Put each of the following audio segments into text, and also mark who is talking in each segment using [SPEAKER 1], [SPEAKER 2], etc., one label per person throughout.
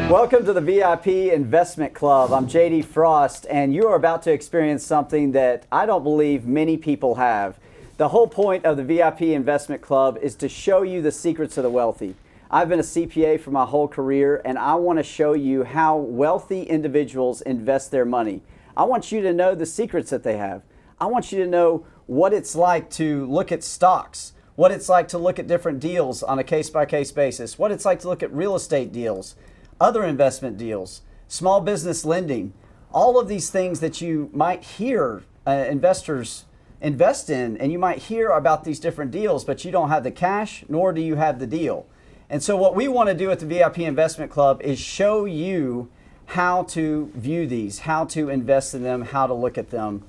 [SPEAKER 1] Welcome to the VIP Investment Club. I'm JD Frost, and you are about to experience something that I don't believe many people have. The whole point of the VIP Investment Club is to show you the secrets of the wealthy. I've been a CPA for my whole career, and I want to show you how wealthy individuals invest their money. I want you to know the secrets that they have. I want you to know what it's like to look at stocks, what it's like to look at different deals on a case-by-case basis, what it's like to look at real estate deals, other investment deals, small business lending, all of these things that you might hear investors invest in, and you might hear about these different deals, but you don't have the cash, nor do you have the deal. And so what we want to do at the VIP Investment Club is show you how to view these, how to invest in them, how to look at them.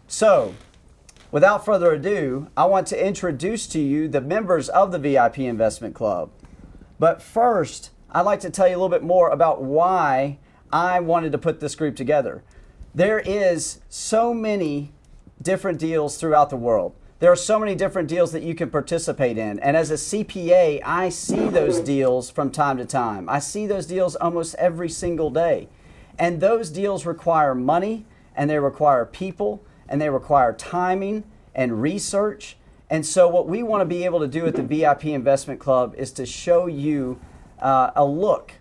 [SPEAKER 1] So, without further ado, I want to introduce to you the members of the VIP Investment Club. But first, I'd like to tell you a little bit more about why I wanted to put this group together. There is so many different deals throughout the world. There are so many different deals that you can participate in. And as a CPA, I see those deals from time to time. I see those deals almost every single day. And those deals require money, and they require people, and they require timing and research. And so what we want to be able to do at the VIP Investment Club is to show you a look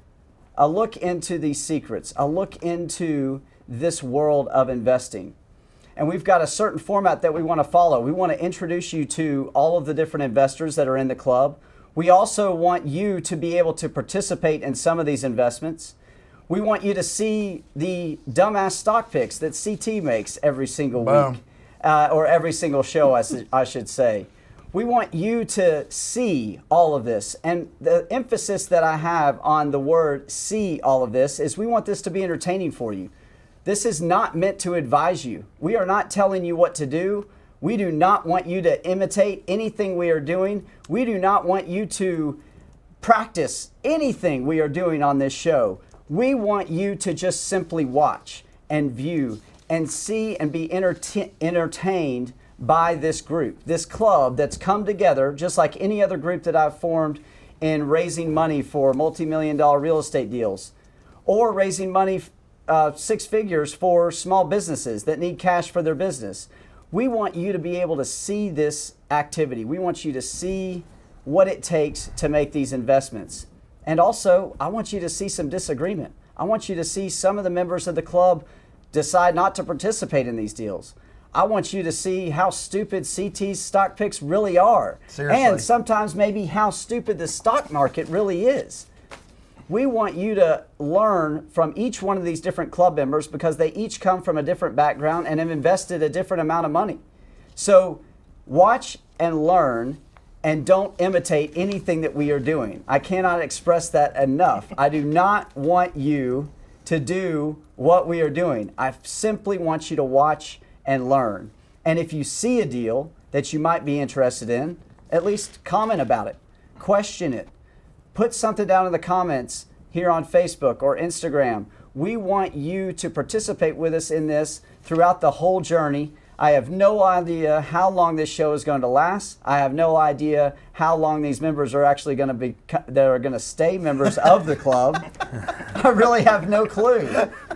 [SPEAKER 1] into these secrets, a look into this world of investing. And we've got a certain format that we want to follow. We want to introduce you to all of the different investors that are in the club. We also want you to be able to participate in some of these investments. We want you to see the dumbass stock picks that CT makes every single week, or every single show, I should say. We want you to see all of this. And the emphasis that I have on the word see all of this is we want this to be entertaining for you. This is not meant to advise you. We are not telling you what to do. We do not want you to imitate anything we are doing. We do not want you to practice anything we are doing on this show. We want you to just simply watch and view and see and be entertained by this group, this club that's come together just like any other group that I've formed in raising money for multi-million-dollar real estate deals, or raising money six figures for small businesses that need cash for their business. We want you to be able to see this activity. We want you to see what it takes to make these investments. And also, I want you to see some disagreement. I want you to see some of the members of the club decide not to participate in these deals. I want you to see how stupid CT's stock picks really are.
[SPEAKER 2] Seriously.
[SPEAKER 1] And sometimes maybe how stupid the stock market really is. We want you to learn from each one of these different club members because they each come from a different background and have invested a different amount of money. So watch and learn and don't imitate anything that we are doing. I cannot express that enough. I do not want you to do what we are doing. I simply want you to watch and learn. And if you see a deal that you might be interested in, at least comment about it, question it. Put something down in the comments here on Facebook or Instagram. We want you to participate with us in this throughout the whole journey. I have no idea how long this show is going to last. I have no idea how long these members are actually going to be, that are going to stay members of the club. I really have no clue.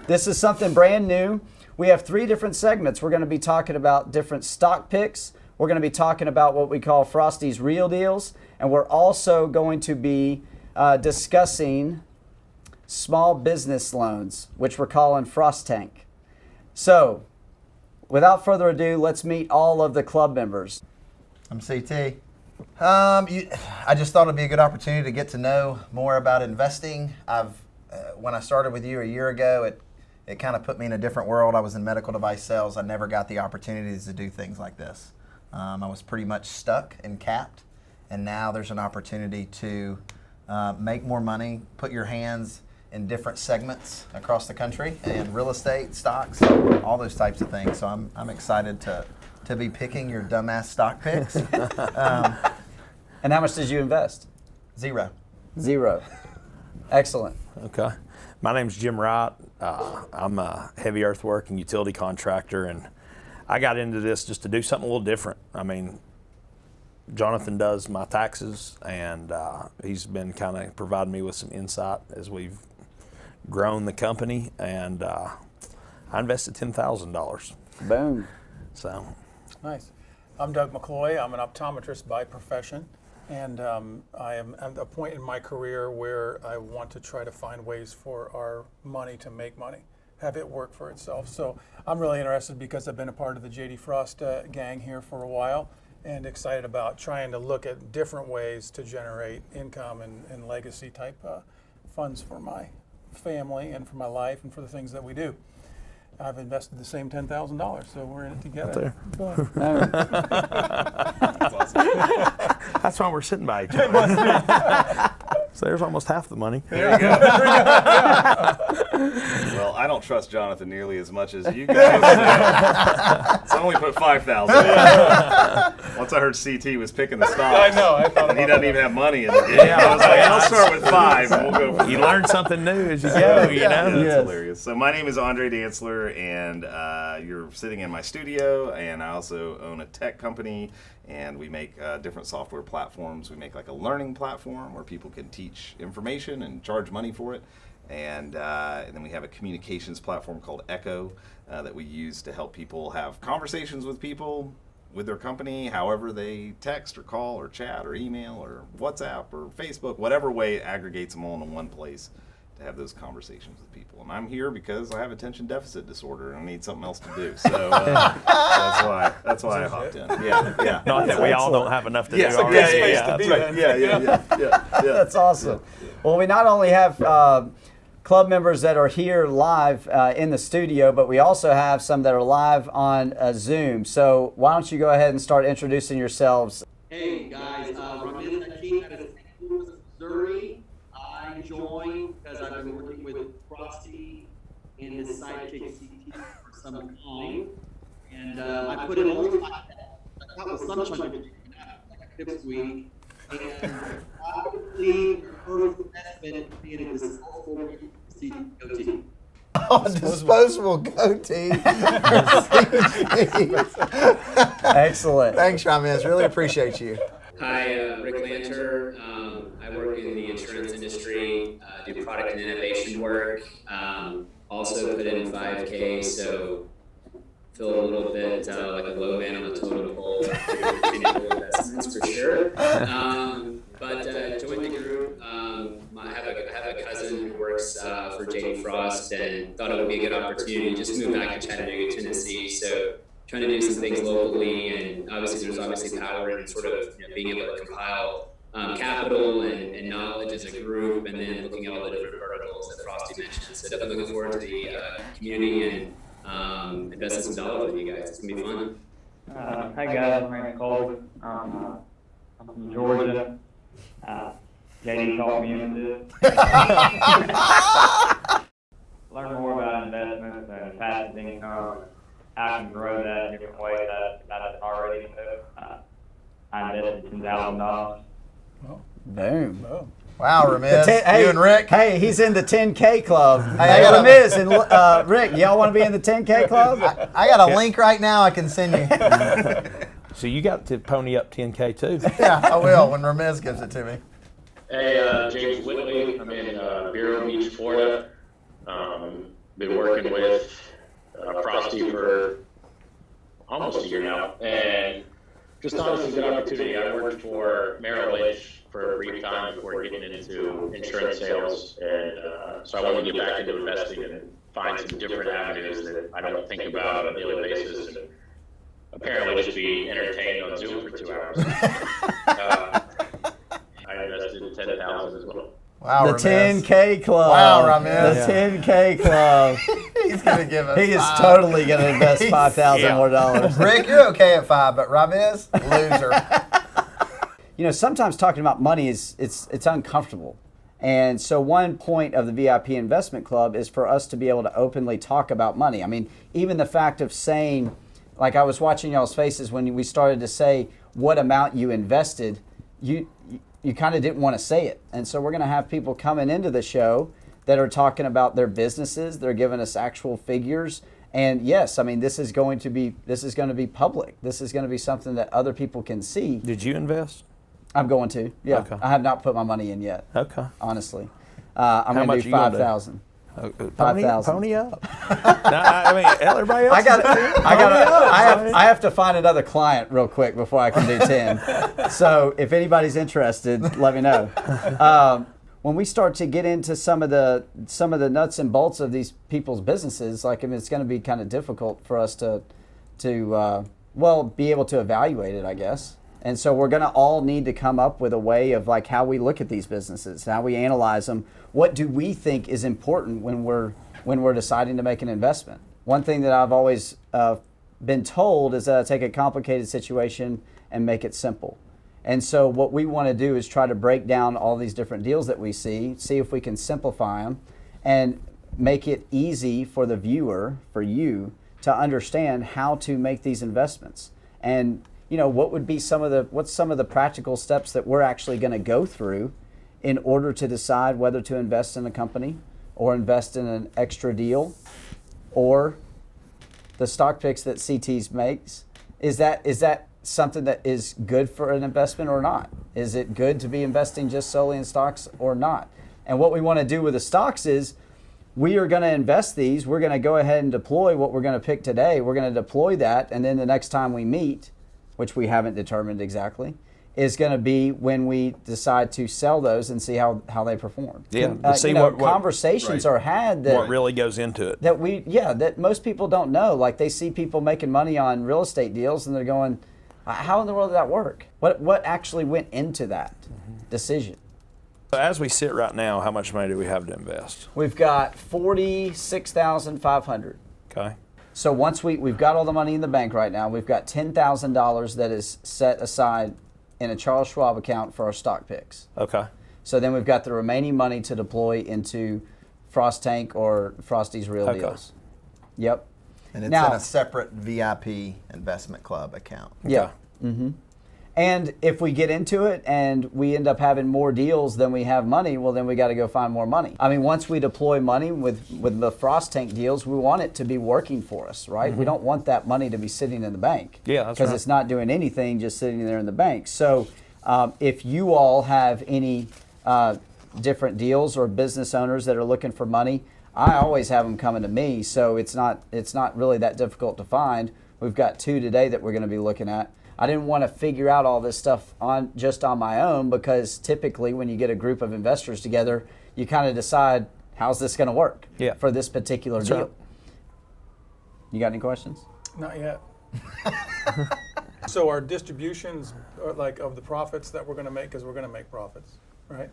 [SPEAKER 1] This is something brand new. We have 3 different segments. We're going to be talking about different stock picks. We're going to be talking about what we call Frosty's Real Deals. And we're also going to be discussing small business loans, which we're calling Frost Tank. So, without further ado, let's meet all of the club members.
[SPEAKER 2] I'm CT. I just thought it'd be a good opportunity to get to know more about investing. When I started with you a year ago, it kind of put me in a different world. I was in medical device sales. I never got the opportunities to do things like this. I was pretty much stuck and capped, and now there's an opportunity to make more money, put your hands in different segments across the country, and real estate, stocks, all those types of things. So I'm excited to be picking your dumbass stock picks.
[SPEAKER 1] And how much did you invest?
[SPEAKER 2] Zero.
[SPEAKER 1] Excellent.
[SPEAKER 3] Okay. My name's Jim Wright. I'm a heavy earthwork and utility contractor, and I got into this just to do something a little different. I mean, Jonathan does my taxes, and he's been kind of providing me with some insight as we've grown the company, and I invested $10,000.
[SPEAKER 1] Boom.
[SPEAKER 3] So,
[SPEAKER 4] Nice. I'm Doug McCloy. I'm an optometrist by profession, and I am at a point in my career where I want to try to find ways for our money to make money, have it work for itself. So I'm really interested because I've been a part of the J.D. Frost gang here for a while, and excited about trying to look at different ways to generate income and legacy type funds for my family and for my life and for the things that we do. I've invested the same $10,000, so we're in it together.
[SPEAKER 3] that's why we're sitting by each other. So there's almost half the money.
[SPEAKER 5] There you go. Well, I don't trust Jonathan nearly as much as you guys. So I only put $5,000. Once I heard CT was picking the stocks,
[SPEAKER 4] I know. I thought
[SPEAKER 5] and he
[SPEAKER 4] about
[SPEAKER 5] doesn't even have money in the game. I was like, I'll start with 5, and we'll go from
[SPEAKER 3] You
[SPEAKER 5] there.
[SPEAKER 3] learn something new as you go, you know?
[SPEAKER 5] That's
[SPEAKER 1] Yes.
[SPEAKER 5] hilarious. So my name is Andre Dantzler, and you're sitting in my studio, and I also own a tech company, and we make different software platforms. We make like a learning platform where people can teach information and charge money for it. And then we have a communications platform called Echo that we use to help people have conversations with people with their company, however they text or call or chat or email or WhatsApp or Facebook, whatever way it aggregates them all in one place to have those conversations with people. And I'm here because I have attention deficit disorder and I need something else to do. So that's why I hopped in. Yeah.
[SPEAKER 3] Not that we all don't have enough to do
[SPEAKER 5] Yes,
[SPEAKER 3] already.
[SPEAKER 5] yeah, that's right. Yeah.
[SPEAKER 1] That's awesome. Well, we not only have club members that are here live in the studio, but we also have some that are live on Zoom. So why don't you go ahead and start introducing yourselves?
[SPEAKER 6] Hey guys, Ramiz Hakim out of St. Louis, Missouri. I joined because I've been working with Frosty and his sidekick CT for some time. And I put in only 5 that was some chunk of it, like a pipsqueak. And obviously, the first investment being a disposable goatee.
[SPEAKER 2] Oh, disposable goatee.
[SPEAKER 1] Excellent.
[SPEAKER 2] Thanks, Ramiz. Really appreciate you.
[SPEAKER 7] Hi, Rick Lanter. I work in the insurance industry, do product and innovation work. Also put in 5K, so feel a little bit like a low man on the totem pole. Sustainable investments for sure. But joined the group. I have a cousin who works for J.D. Frost and thought it would be a good opportunity to just move back to Chattanooga, Tennessee. So trying to do some things locally, and there's power in sort of being able to compile capital and knowledge as a group, and then looking at all the different verticals that Frosty mentioned. So definitely looking forward to the community and investing some dollars with you guys. It's gonna be fun.
[SPEAKER 8] Hi guys, my name's Colby. I'm from Georgia. JD taught me into this. Learn more about investments and passive income. I can grow that in different ways that I've already do. I invested $10,000.
[SPEAKER 1] Boom.
[SPEAKER 2] Wow, Ramiz.
[SPEAKER 1] Hey,
[SPEAKER 2] You and Rick.
[SPEAKER 1] Hey, he's in the 10K club.
[SPEAKER 2] I
[SPEAKER 1] Hey,
[SPEAKER 2] got a-
[SPEAKER 1] Ramiz and Rick, y'all want to be in the 10K club?
[SPEAKER 2] I got a link right now I can send you.
[SPEAKER 3] So you got to pony up 10K too.
[SPEAKER 2] Yeah, I will when Ramiz gives it to me.
[SPEAKER 9] Hey, James Whitley. I'm in Vero Beach, Florida. Been working with Frosty for almost a year now, and just thought it was a good opportunity. I worked for Merrill Lynch for a brief time before getting into insurance sales, and so I wanted to get back into investing and find some different avenues that I don't think about on a daily basis, and apparently just be entertained on Zoom for 2 hours. I invested $10,000 as well.
[SPEAKER 2] Wow,
[SPEAKER 1] The
[SPEAKER 2] Ramiz.
[SPEAKER 1] 10K club.
[SPEAKER 2] Wow, Ramiz.
[SPEAKER 1] The 10K club.
[SPEAKER 2] He's going to give us
[SPEAKER 1] He is
[SPEAKER 2] 5.
[SPEAKER 1] totally going to invest $5,000 more dollars.
[SPEAKER 2] Rick, you're okay at 5, but Ramiz, loser.
[SPEAKER 1] You know, sometimes talking about money it's uncomfortable. And so one point of the VIP Investment Club is for us to be able to openly talk about money. I mean, even the fact of saying, like I was watching y'all's faces when we started to say what amount you invested, you kind of didn't want to say it. And so we're going to have people coming into the show that are talking about their businesses. They're giving us actual figures. And yes, I mean, this is going to be public. This is going to be something that other people can see.
[SPEAKER 3] Did you invest?
[SPEAKER 1] I'm going to. Yeah.
[SPEAKER 3] Okay.
[SPEAKER 1] I have not put my money in yet.
[SPEAKER 3] Okay.
[SPEAKER 1] Honestly. I'm going to
[SPEAKER 3] much
[SPEAKER 1] do
[SPEAKER 3] you gonna do?
[SPEAKER 1] 5,000.
[SPEAKER 3] Pony up. No, I mean, everybody else.
[SPEAKER 1] I have to find another client real quick before I can do 10. So if anybody's interested, let me know. When we start to get into some of the nuts and bolts of these people's businesses, like, I mean, it's going to be kind of difficult for us to be able to evaluate it, I guess. And so we're going to all need to come up with a way of like how we look at these businesses, how we analyze them. What do we think is important when we're deciding to make an investment? One thing that I've always been told is that I take a complicated situation and make it simple. And so what we want to do is try to break down all these different deals that we see if we can simplify them and make it easy for the viewer, for you, to understand how to make these investments. And what would be what's some of the practical steps that we're actually going to go through in order to decide whether to invest in a company or invest in an extra deal or the stock picks that CT's makes. Is that something that is good for an investment or not? Is it good to be investing just solely in stocks or not? And what we want to do with the stocks is we are going to invest these. We're going to go ahead and deploy what we're going to pick today. We're going to deploy that, and then the next time we meet, which we haven't determined exactly, is going to be when we decide to sell those and see how they perform.
[SPEAKER 3] Yeah, see
[SPEAKER 1] what conversations are had that
[SPEAKER 3] what really goes into it.
[SPEAKER 1] That most people don't know. Like they see people making money on real estate deals, and they're going, "How in the world did that work? What actually went into that decision?"
[SPEAKER 3] So as we sit right now, how much money do we have to invest?
[SPEAKER 1] We've got $46,500.
[SPEAKER 3] Okay.
[SPEAKER 1] So once we've got all the money in the bank right now, we've got $10,000 that is set aside in a Charles Schwab account for our stock picks.
[SPEAKER 3] Okay.
[SPEAKER 1] So then we've got the remaining money to deploy into Frost Tank or Frosty's Real Deals. Yep.
[SPEAKER 2] And it's in a separate VIP investment club account.
[SPEAKER 1] Yeah. Mm-hmm. And if we get into it and we end up having more deals than we have money, well, then we got to go find more money. I mean, once we deploy money with the Frost Tank deals, we want it to be working for us, right? Mm-hmm. We don't want that money to be sitting in the bank.
[SPEAKER 3] Yeah, that's right.
[SPEAKER 1] Because it's not doing anything, just sitting there in the bank. So if you all have any different deals or business owners that are looking for money, I always have them coming to me. So it's not really that difficult to find. We've got 2 today that we're going to be looking at. I didn't want to figure out all this stuff on my own, because typically when you get a group of investors together, you kind of decide, how's this going to work for this particular deal? Right. You got any questions?
[SPEAKER 4] Not yet. So our distributions are like of the profits that we're going to make, because we're going to make profits, right?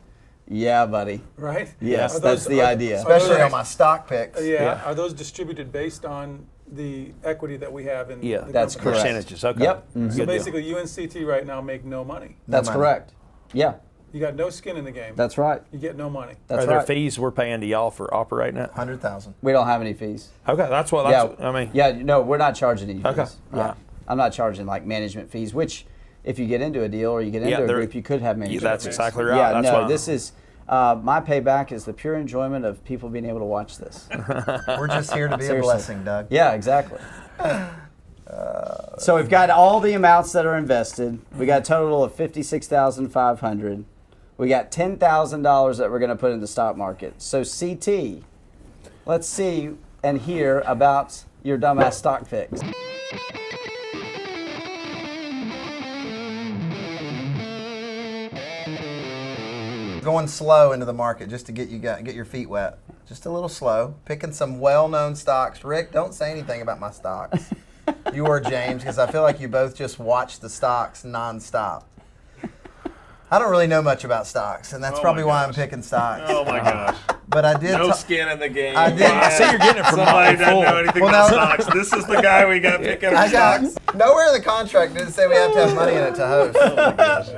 [SPEAKER 1] Yeah, buddy.
[SPEAKER 4] Right?
[SPEAKER 1] Yes, that's the idea.
[SPEAKER 2] Especially on my stock picks.
[SPEAKER 4] Yeah. Are those distributed based on the equity that we have in the
[SPEAKER 1] that's
[SPEAKER 4] company?
[SPEAKER 1] correct.
[SPEAKER 3] Percentages, okay.
[SPEAKER 1] Yep. Mm-hmm.
[SPEAKER 4] So basically, you and CT right now make no money.
[SPEAKER 1] That's correct. Yeah.
[SPEAKER 4] You got no skin in the game.
[SPEAKER 1] That's right.
[SPEAKER 4] You get no money.
[SPEAKER 1] That's
[SPEAKER 3] Are there fees we're paying to y'all for operating it?
[SPEAKER 2] $100,000.
[SPEAKER 1] We don't have any fees.
[SPEAKER 3] Okay, that's what I mean.
[SPEAKER 1] Yeah, no, we're not charging any fees.
[SPEAKER 3] Okay.
[SPEAKER 1] Yeah.
[SPEAKER 3] Right.
[SPEAKER 1] I'm not charging like management fees, which if you get into a deal or you get into a group, you could have management fees.
[SPEAKER 3] That's exactly right.
[SPEAKER 1] Yeah,
[SPEAKER 3] that's
[SPEAKER 1] this is my payback is the pure enjoyment of people being able to watch this.
[SPEAKER 2] We're just here to be a blessing, Doug.
[SPEAKER 1] Yeah, exactly. So we've got all the amounts that are invested. We got a total of $56,500. We got $10,000 that we're going to put in the stock market. So CT, let's see and hear about your dumbass stock picks.
[SPEAKER 2] Going slow into the market just to get your feet wet. Just a little slow. Picking some well-known stocks. Rick, don't say anything about my stocks. You or James, because I feel like you both just watch the stocks nonstop. I don't really know much about stocks, and that's probably why I'm picking stocks.
[SPEAKER 5] Oh my gosh.
[SPEAKER 2] But I did.
[SPEAKER 5] No skin in the game.
[SPEAKER 2] I did.
[SPEAKER 3] I see you're getting it from
[SPEAKER 5] Somebody doesn't know anything about stocks. This is the guy we got picking up stocks.
[SPEAKER 2] Nowhere in the contract did it say we have to have money in it to host.
[SPEAKER 5] Oh my gosh.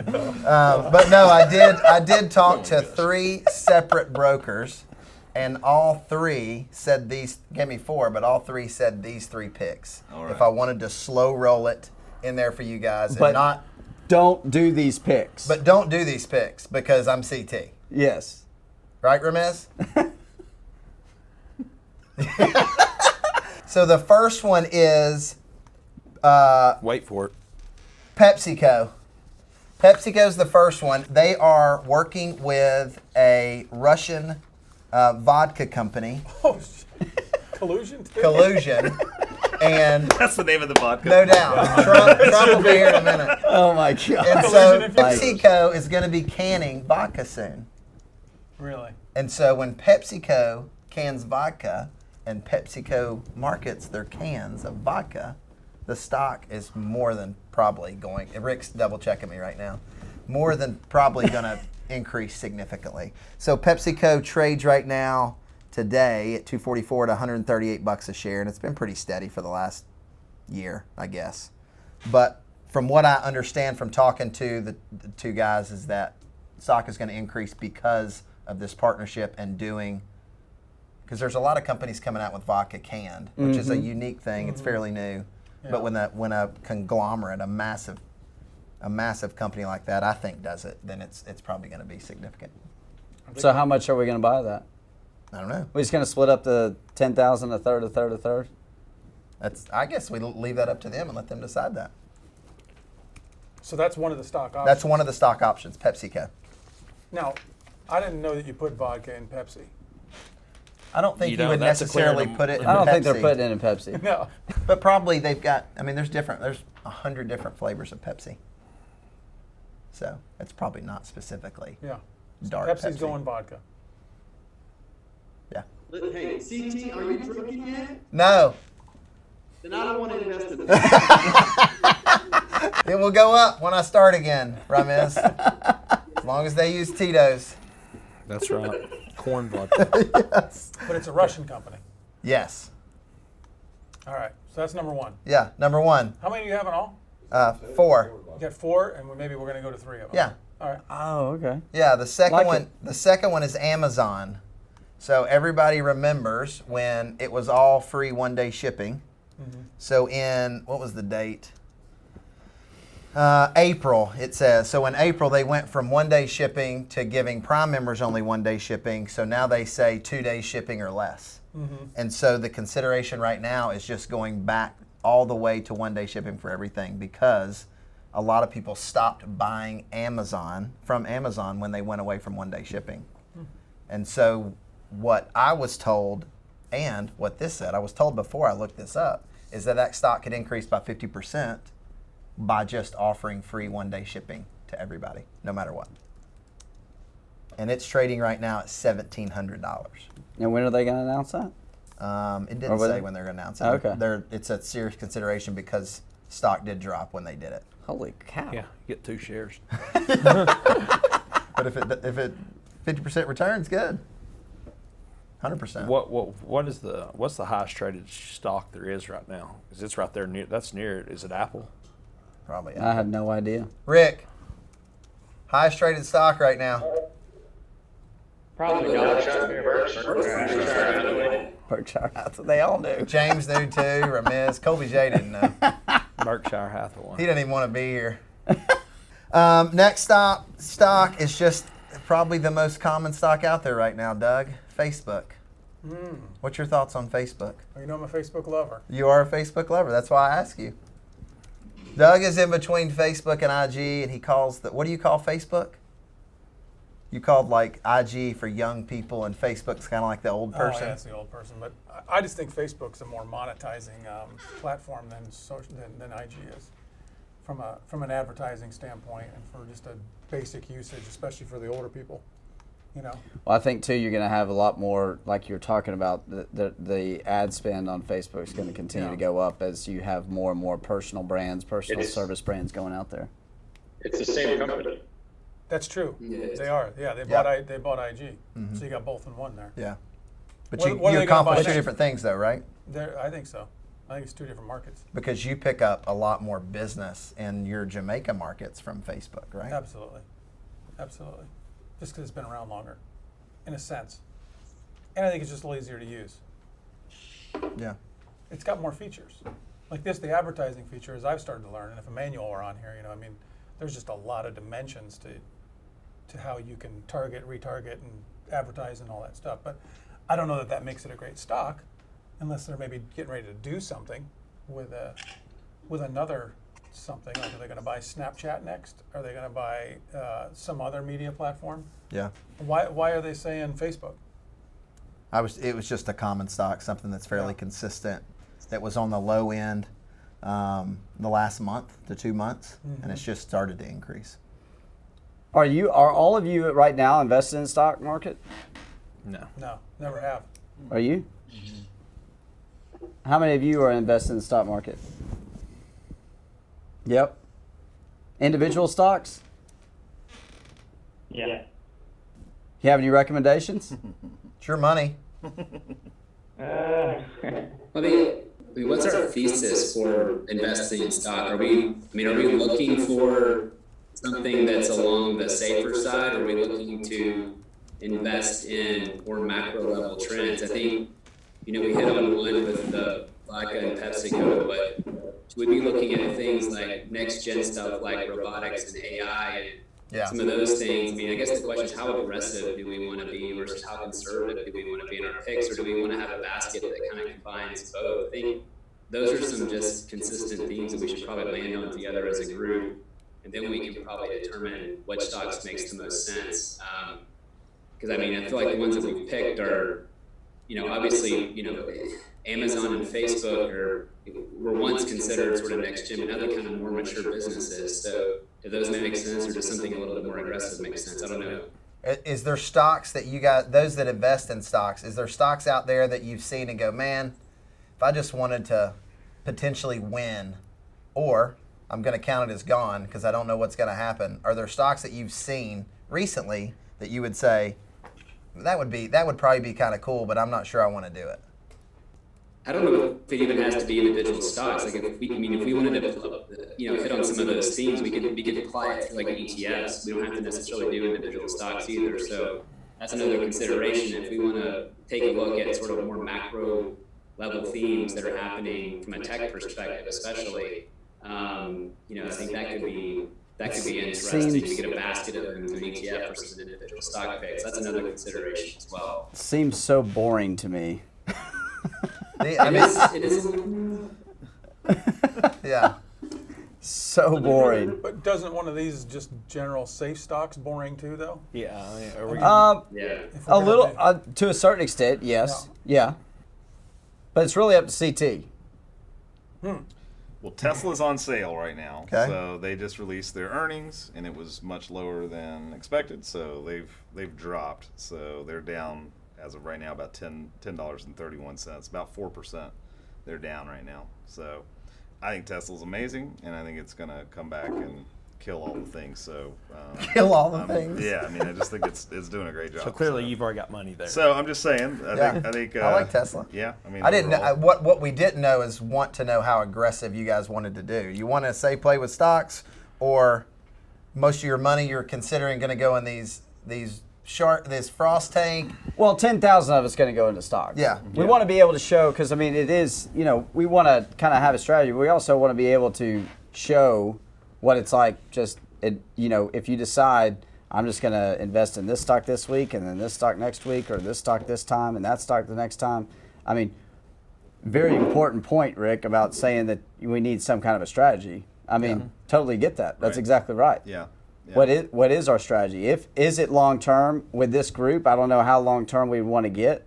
[SPEAKER 2] But no, I did talk to 3 separate brokers, and all 3 said these. Gave me 4, but all 3 said these 3 picks.
[SPEAKER 5] All right.
[SPEAKER 2] If I wanted to slow roll it in there for you guys,
[SPEAKER 1] But
[SPEAKER 2] and not.
[SPEAKER 1] Don't do these picks.
[SPEAKER 2] But don't do these picks because I'm CT.
[SPEAKER 1] Yes.
[SPEAKER 2] Right, Ramiz? So the first one is
[SPEAKER 3] Wait for it.
[SPEAKER 2] PepsiCo. PepsiCo's the first one. They are working with a Russian vodka company,
[SPEAKER 4] Oh, collusion.
[SPEAKER 2] Collusion, and
[SPEAKER 5] That's the name of the vodka.
[SPEAKER 2] no doubt, Trump will be here in a minute.
[SPEAKER 1] Oh my God.
[SPEAKER 2] And so
[SPEAKER 4] Collusion, if you-
[SPEAKER 2] PepsiCo is going to be canning vodka soon.
[SPEAKER 4] Really?
[SPEAKER 2] And so when PepsiCo cans vodka and PepsiCo markets their cans of vodka, the stock is more than probably going, Rick's double checking me right now, more than probably going to increase significantly. So PepsiCo trades right now today at $244 to $138 a share, and it's been pretty steady for the last year, I guess. But from what I understand from talking to the two guys is that stock is going to increase because of this partnership and doing, because there's a lot of companies coming out with vodka canned, which is a unique thing. It's fairly new.
[SPEAKER 4] Yeah.
[SPEAKER 2] But when a conglomerate, a massive company like that, I think does it, then it's probably going to be significant.
[SPEAKER 1] So how much are we going to buy that?
[SPEAKER 2] I don't know.
[SPEAKER 1] We're just going to split up the 10,000, a third.
[SPEAKER 2] I guess we leave that up to them and let them decide that.
[SPEAKER 4] So that's one of the stock options.
[SPEAKER 2] That's one of the stock options, PepsiCo.
[SPEAKER 4] Now, I didn't know that you put vodka in Pepsi.
[SPEAKER 2] I don't think
[SPEAKER 3] You
[SPEAKER 2] you
[SPEAKER 3] don't.
[SPEAKER 2] would
[SPEAKER 3] That's a clear
[SPEAKER 2] necessarily
[SPEAKER 3] num-
[SPEAKER 2] put it in
[SPEAKER 1] I don't think they're
[SPEAKER 2] Pepsi.
[SPEAKER 1] putting it in Pepsi.
[SPEAKER 4] No.
[SPEAKER 2] But probably they've got, I mean, there's 100 different flavors of Pepsi. So it's probably not specifically
[SPEAKER 4] Yeah.
[SPEAKER 2] dark
[SPEAKER 4] Pepsi's
[SPEAKER 2] Pepsi.
[SPEAKER 4] going vodka.
[SPEAKER 2] Yeah.
[SPEAKER 6] Hey, CT, are you drinking yet?
[SPEAKER 2] No.
[SPEAKER 6] Then I don't want to invest in it.
[SPEAKER 2] It will go up when I start again, Ramiz. As long as they use Tito's.
[SPEAKER 3] That's right. Corn vodka.
[SPEAKER 2] Yes.
[SPEAKER 4] But it's a Russian company.
[SPEAKER 2] Yes.
[SPEAKER 4] All right. So that's number one.
[SPEAKER 2] Yeah. Number one.
[SPEAKER 4] How many do you have in all?
[SPEAKER 2] 4.
[SPEAKER 4] You got 4, and maybe we're going to go to 3 of them.
[SPEAKER 2] Yeah.
[SPEAKER 4] All right.
[SPEAKER 1] Oh, okay.
[SPEAKER 2] Yeah. The second
[SPEAKER 1] Like
[SPEAKER 2] one.
[SPEAKER 1] it.
[SPEAKER 2] The second one is Amazon. So everybody remembers when it was all free 1-day shipping. So in, what was the date? April, it says. So in April, they went from 1-day shipping to giving Prime members only 1-day shipping. So now they say 2-day shipping or less. And so the consideration right now is just going back all the way to 1-day shipping for everything, because a lot of people stopped buying from Amazon when they went away from 1-day shipping. And so what I was told, and what this said, I was told before I looked this up, is that stock could increase by 50% by just offering free 1-day shipping to everybody, no matter what. And it's trading right now at $1,700.
[SPEAKER 1] And when are they going to announce that?
[SPEAKER 2] It didn't
[SPEAKER 1] will
[SPEAKER 2] say
[SPEAKER 1] they?
[SPEAKER 2] when they're going to announce it.
[SPEAKER 1] Okay.
[SPEAKER 2] It's a serious consideration because stock did drop when they did it.
[SPEAKER 1] Holy cow.
[SPEAKER 3] Yeah, you get 2 shares.
[SPEAKER 2] But if it 50% returns, good. 100%.
[SPEAKER 3] What's the highest traded stock there is right now? Because it's right there near. That's near it. Is it Apple?
[SPEAKER 2] Probably.
[SPEAKER 1] I have no idea.
[SPEAKER 2] Rick, highest traded stock right now.
[SPEAKER 9] Probably
[SPEAKER 1] Berkshire Hathaway. They all do.
[SPEAKER 2] James knew too. Ramiz. Colby J didn't know.
[SPEAKER 3] Berkshire Hathaway.
[SPEAKER 2] He doesn't even want to be here. Next stock is just probably the most common stock out there right now, Doug. Facebook. What's your thoughts on Facebook?
[SPEAKER 4] You know I'm a Facebook lover.
[SPEAKER 2] You are a Facebook lover. That's why I ask you. Doug is in between Facebook and IG, and he calls what do you call Facebook? You called like IG for young people, and Facebook's kind of like the old person.
[SPEAKER 4] Oh, yeah, it's the old person. But I just think Facebook's a more monetizing platform than IG is, from an advertising standpoint and for just a basic usage, especially for the older people. You know.
[SPEAKER 1] Well, I think too, you're going to have a lot more, like you're talking about, the ad spend on Facebook is going to continue to go up as you have more and more personal brands, personal service brands going out there.
[SPEAKER 9] It's the same company.
[SPEAKER 4] That's true.
[SPEAKER 6] Yeah.
[SPEAKER 4] They are. Yeah, they bought IG. So you got both in one there.
[SPEAKER 2] Yeah. But
[SPEAKER 4] What
[SPEAKER 2] you
[SPEAKER 4] are they gonna
[SPEAKER 2] accomplish
[SPEAKER 4] buy
[SPEAKER 2] two
[SPEAKER 4] next?
[SPEAKER 2] different things, though, right?
[SPEAKER 4] I think so. I think it's 2 different markets.
[SPEAKER 2] Because you pick up a lot more business in your Jamaica markets from Facebook, right?
[SPEAKER 4] Absolutely. Absolutely. Just because it's been around longer, in a sense. And I think it's just a little easier to use.
[SPEAKER 2] Yeah.
[SPEAKER 4] It's got more features. Like this, the advertising feature, as I've started to learn, and if Emmanuel were on here, I mean, there's just a lot of dimensions to how you can target, retarget, and advertise and all that stuff. But I don't know that makes it a great stock, unless they're maybe getting ready to do something with another something. Like, are they going to buy Snapchat next? Are they going to buy some other media platform?
[SPEAKER 2] Yeah.
[SPEAKER 4] Why are they saying Facebook?
[SPEAKER 2] It was just a common stock, something that's fairly consistent. That was on the low end the last month to 2 months, and it's just started to increase.
[SPEAKER 1] Are all of you right now invested in the stock market?
[SPEAKER 3] No.
[SPEAKER 4] No, never have.
[SPEAKER 1] Are you? How many of you are invested in the stock market? Yep. Individual stocks?
[SPEAKER 8] Yeah.
[SPEAKER 1] You have any recommendations?
[SPEAKER 2] It's your money.
[SPEAKER 7] I mean, what's our thesis for investing in stock? Are we looking for something that's along the safer side? Or are we looking to invest in more macro level trends? I think, we hit on one with the vodka and PepsiCo, but should we be looking at things like next gen stuff like robotics and AI and some of those things? I mean, I guess the question is, how aggressive do we want to be versus how conservative do we want to be in our picks, or do we want to have a basket that kind of combines both? I think those are some just consistent themes that we should probably land on together as a group, and then we can probably determine which stocks makes the most sense. Because I feel like the ones that we've picked are, obviously, Amazon and Facebook were once considered sort of next gen, but now they're kind of more mature businesses. So do those make sense, or does something a little bit more aggressive make sense? I don't know.
[SPEAKER 2] Is there stocks that you got, those that invest in stocks, is there stocks out there that you've seen and go, man, if I just wanted to potentially win, or I'm going to count it as gone because I don't know what's going to happen? Are there stocks that you've seen recently that you would say, that would probably be kind of cool, but I'm not sure I want to do it?
[SPEAKER 7] I don't know if it even has to be individual stocks. Like if we wanted to, hit on some of those themes, we could apply it to like ETFs. We don't have to necessarily do individual stocks either. So that's another consideration. If we want to take a look at sort of more macro level themes that are happening from a tech perspective, especially, I think that could be interesting to get a basket of them to an ETF versus an individual stock pick. So that's another consideration as well.
[SPEAKER 1] Seems so boring to me.
[SPEAKER 7] It is.
[SPEAKER 2] Yeah.
[SPEAKER 1] So boring.
[SPEAKER 4] But doesn't one of these just general safe stocks boring too, though?
[SPEAKER 3] Yeah. Are we
[SPEAKER 7] Yeah.
[SPEAKER 1] A little, to a certain extent, yes. Yeah. But it's really up to CT.
[SPEAKER 5] Well, Tesla's on sale right now.
[SPEAKER 2] Okay.
[SPEAKER 5] So they just released their earnings, and it was much lower than expected. So they've dropped. So they're down as of right now about $10.31, about 4%. They're down right now. So I think Tesla's amazing, and I think it's going to come back and kill all the things. So
[SPEAKER 2] Kill all the things.
[SPEAKER 5] Yeah, I just think it's doing a great job.
[SPEAKER 3] So clearly you've already got money there.
[SPEAKER 5] So I'm just saying. I think.
[SPEAKER 2] I like Tesla.
[SPEAKER 5] Yeah,
[SPEAKER 2] I didn't know,
[SPEAKER 5] overall-
[SPEAKER 2] what we didn't know is want to know how aggressive you guys wanted to do. You want to say play with stocks, or most of your money you're considering going to go in this Frost tank?
[SPEAKER 1] Well, 10,000 of it's going to go into stocks.
[SPEAKER 2] Yeah.
[SPEAKER 1] We want to be able to show, because it is, we want to kind of have a strategy. We also want to be able to show what it's like. If you decide I'm just going to invest in this stock this week, and then this stock next week, or this stock this time, and that stock the next time. Very important point, Rick, about saying that we need some kind of a strategy. Totally get that. That's
[SPEAKER 5] Right.
[SPEAKER 1] exactly right.
[SPEAKER 5] Yeah.
[SPEAKER 1] What is our strategy? Is it long term with this group? I don't know how long term we want to get.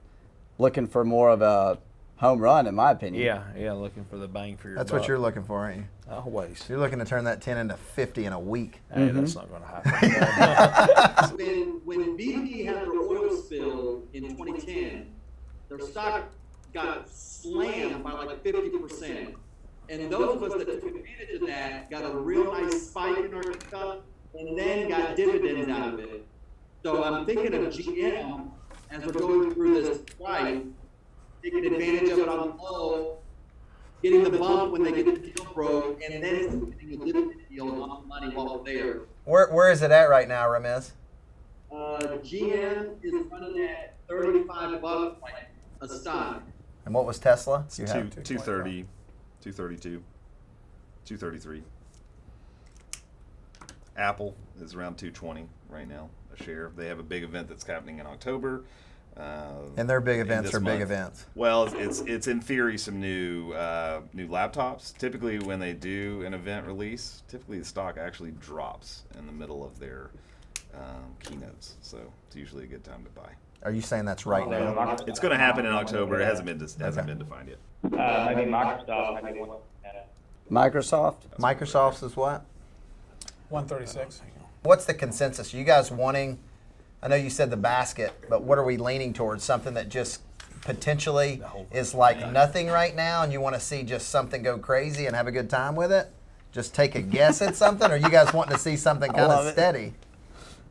[SPEAKER 1] Looking for more of a home run, in my opinion.
[SPEAKER 3] Yeah, looking for the bang for your
[SPEAKER 2] That's
[SPEAKER 3] buck.
[SPEAKER 2] what you're looking for, ain't you?
[SPEAKER 3] Always.
[SPEAKER 2] You're looking to turn that 10 into 50 in a week.
[SPEAKER 3] Hey, that's not going to happen.
[SPEAKER 6] When BP had their oil spill in 2010, their stock got slammed by like 50%. And those of us that took advantage of that got a real nice spike in our stock and then got dividends out of it. So I'm thinking of GM as we're going through this flight, taking advantage of it on the low, getting the bump when they get the deal broke, and then getting a dividend yield on the money while we're there.
[SPEAKER 2] Where is it at right now, Ramiz?
[SPEAKER 6] GM is running at $35 like a stock.
[SPEAKER 2] And what was Tesla?
[SPEAKER 5] It's 230, 232, 233. Apple is around 220 right now a share. They have a big event that's happening in October.
[SPEAKER 2] And their big
[SPEAKER 5] in
[SPEAKER 2] events
[SPEAKER 5] this
[SPEAKER 2] are big
[SPEAKER 5] month.
[SPEAKER 2] events.
[SPEAKER 5] Well, it's in theory some new laptops. Typically, when they do an event release, typically the stock actually drops in the middle of their keynotes. So it's usually a good time to buy.
[SPEAKER 2] Are you saying that's right now?
[SPEAKER 5] It's going to happen in October. It hasn't been defined yet.
[SPEAKER 8] Maybe Microsoft, maybe one.
[SPEAKER 1] Microsoft?
[SPEAKER 2] Microsoft's is what?
[SPEAKER 4] 136.
[SPEAKER 2] What's the consensus? Are you guys wanting, I know you said the basket, but what are we leaning towards? Something that just potentially is like nothing right now and you want to see just something go crazy and have a good time with it? Just take a guess at something? Or you guys wanting to see something kind of steady?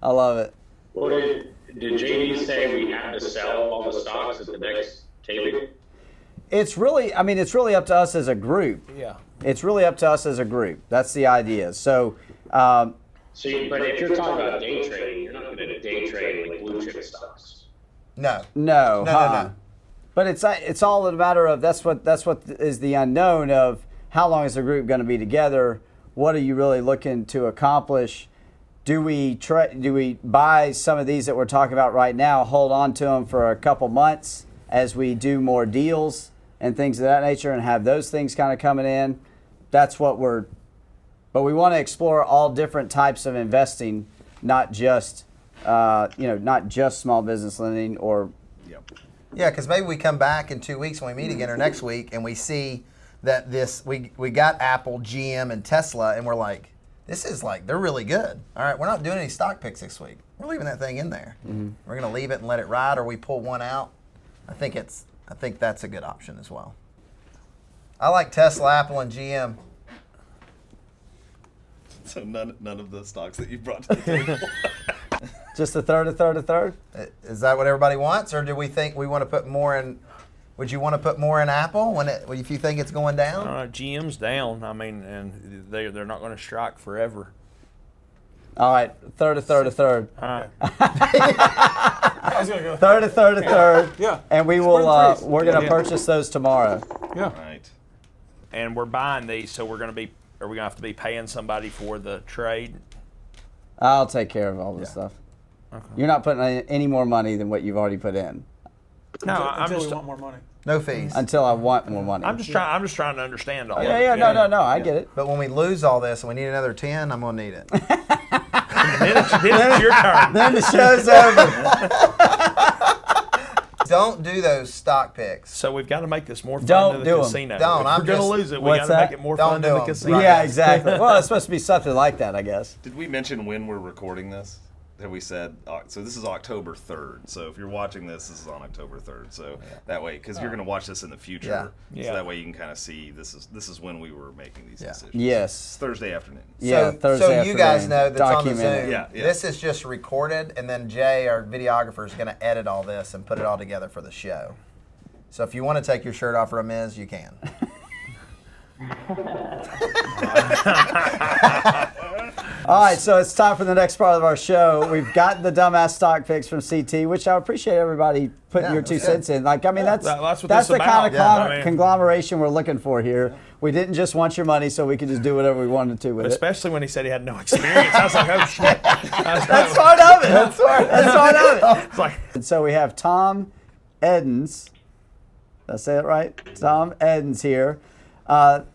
[SPEAKER 1] I love it.
[SPEAKER 9] Well, did JD say we have to sell all the stocks at the next taping?
[SPEAKER 1] It's really up to us as a group.
[SPEAKER 3] Yeah.
[SPEAKER 1] It's really up to us as a group. That's the idea. So,
[SPEAKER 9] But if you're talking about day trading, you're not going to day trade like blue chip stocks.
[SPEAKER 2] No.
[SPEAKER 1] No. But it's all a matter of that's what is the unknown of how long is the group going to be together? What are you really looking to accomplish? Do we buy some of these that we're talking about right now, hold on to them for a couple months as we do more deals and things of that nature and have those things kind of coming in? That's what but we want to explore all different types of investing, not just small business lending or.
[SPEAKER 2] Yeah, because maybe we come back in 2 weeks when we meet again or next week and we see that we got Apple, GM, and Tesla, and we're like, this is like, they're really good. All right, we're not doing any stock picks this week. We're leaving that thing in there. Mm-hmm. We're going to leave it and let it ride, or we pull one out. I think that's a good option as well. I like Tesla, Apple, and GM.
[SPEAKER 5] So none of the stocks that you brought to the table.
[SPEAKER 1] Just a third?
[SPEAKER 2] Is that what everybody wants, or do we think we want to put more in? Would you want to put more in Apple if you think it's going down?
[SPEAKER 3] GM's down. I mean, and they're not going to strike forever.
[SPEAKER 1] All right, a third.
[SPEAKER 4] I was going to go
[SPEAKER 1] Third.
[SPEAKER 4] Yeah.
[SPEAKER 1] And we will. We're going to purchase those tomorrow.
[SPEAKER 4] Yeah.
[SPEAKER 5] Right.
[SPEAKER 3] And we're buying these, so are we going to have to be paying somebody for the trade?
[SPEAKER 1] I'll take care of all this stuff. Okay. You're not putting any more money than what you've already put in.
[SPEAKER 4] No, until we want more money.
[SPEAKER 2] No fees.
[SPEAKER 1] Until I want more money.
[SPEAKER 3] I'm just trying to understand all.
[SPEAKER 1] Yeah. No. I get it.
[SPEAKER 2] But when we lose all this and we need another 10, I'm gonna need it.
[SPEAKER 3] Then it's your turn.
[SPEAKER 1] Then the show's over.
[SPEAKER 2] Don't do those stock picks.
[SPEAKER 3] So we've got to make this more fun
[SPEAKER 1] Don't
[SPEAKER 3] than the
[SPEAKER 1] do 'em.
[SPEAKER 3] casino.
[SPEAKER 2] Don't.
[SPEAKER 3] If
[SPEAKER 2] I'm
[SPEAKER 3] we're going to
[SPEAKER 2] just-
[SPEAKER 3] lose it, we
[SPEAKER 1] What's
[SPEAKER 3] got to make
[SPEAKER 1] that?
[SPEAKER 3] it more
[SPEAKER 2] Don't
[SPEAKER 3] fun
[SPEAKER 2] do
[SPEAKER 3] than the
[SPEAKER 2] 'em.
[SPEAKER 3] casino.
[SPEAKER 2] Right.
[SPEAKER 1] Yeah, exactly. Well, it's supposed to be something like that, I guess.
[SPEAKER 5] Did we mention when we're recording this? Have we said, so this is October 3rd. So if you're watching this is on October 3rd. So that way, because you're going to watch this in the future.
[SPEAKER 3] Yeah.
[SPEAKER 5] So that way you can kind of see this is when we were making these decisions.
[SPEAKER 1] Yes.
[SPEAKER 5] It's Thursday afternoon.
[SPEAKER 1] Yeah,
[SPEAKER 2] So
[SPEAKER 1] Thursday
[SPEAKER 2] you guys
[SPEAKER 1] afternoon.
[SPEAKER 2] know that's on the
[SPEAKER 1] Document it.
[SPEAKER 2] Zoom.
[SPEAKER 5] Yeah.
[SPEAKER 2] This is just recorded, and then Jay, our videographer, is going to edit all this and put it all together for the show. So if you want to take your shirt off, Ramiz, you can.
[SPEAKER 1] All right, so it's time for the next part of our show. We've gotten the dumbass stock picks from CT, which I appreciate everybody putting your 2 cents in. Like, I mean, that's
[SPEAKER 3] what
[SPEAKER 1] the
[SPEAKER 3] this is
[SPEAKER 1] kind of
[SPEAKER 3] about.
[SPEAKER 1] conglomeration we're looking for here. We didn't just want your money so we could just do whatever we wanted to with it.
[SPEAKER 3] Especially when he said he had no experience. I was like, oh shit.
[SPEAKER 1] That's part of it. That's part of it.
[SPEAKER 3] It's like,
[SPEAKER 1] And so we have Tom Edens. Did I say it right? Tom Edens here.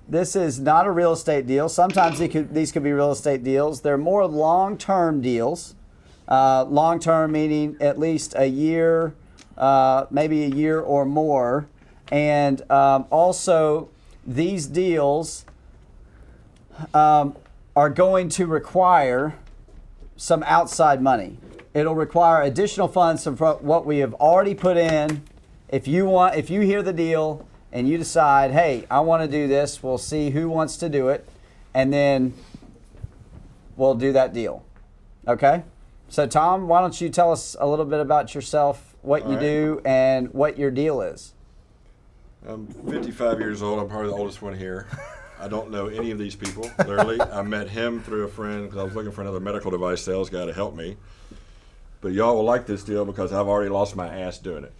[SPEAKER 1] This is not a real estate deal. Sometimes these could be real estate deals. They're more long-term deals. Long-term meaning at least a year, maybe a year or more. And also, these deals are going to require some outside money. It'll require additional funds from what we have already put in. If you hear the deal and you decide, hey, I want to do this, we'll see who wants to do it, and then we'll do that deal. Okay? So Tom, why don't you tell us a little bit about yourself, what you do, and what your deal is?
[SPEAKER 10] I'm 55 years old. I'm probably the oldest one here. I don't know any of these people, literally. I met him through a friend because I was looking for another medical device sales guy to help me. But y'all will like this deal because I've already lost my ass doing it.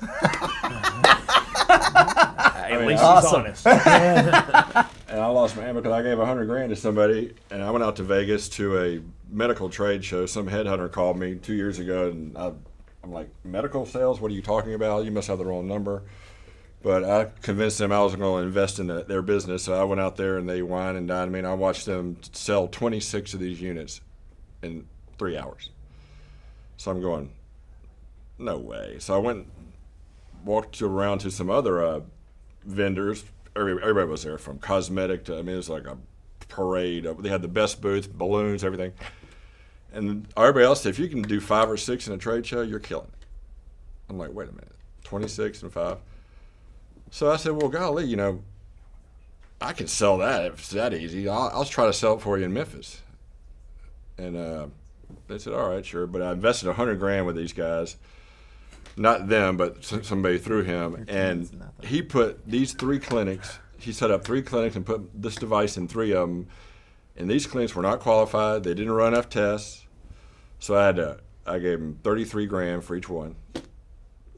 [SPEAKER 3] at least he's honest.
[SPEAKER 10] And I lost my ass because I gave $100,000 to somebody, and I went out to Vegas to a medical trade show. Some headhunter called me 2 years ago, and I'm like, medical sales? What are you talking about? You must have the wrong number. But I convinced them I was going to invest in their business, so I went out there and they wine and dined me, and I watched them sell 26 of these units in 3 hours. So I'm going, no way. So I went, walked around to some other vendors. Everybody was there, from cosmetic to, I mean, it was like a parade. They had the best booth, balloons, everything. And everybody else said, if you can do 5 or 6 in a trade show, you're killing it. I'm like, wait a minute, 26 and 5. So I said, well, golly, you know, I can sell that if it's that easy. I'll try to sell it for you in Memphis. And they said, all right, sure. But I invested $100,000 with these guys, not them, but somebody through him. And he put these 3 clinics. He set up 3 clinics and put this device in 3 of them. And these clinics were not qualified. They didn't run enough tests. So I gave them $33,000 for each one.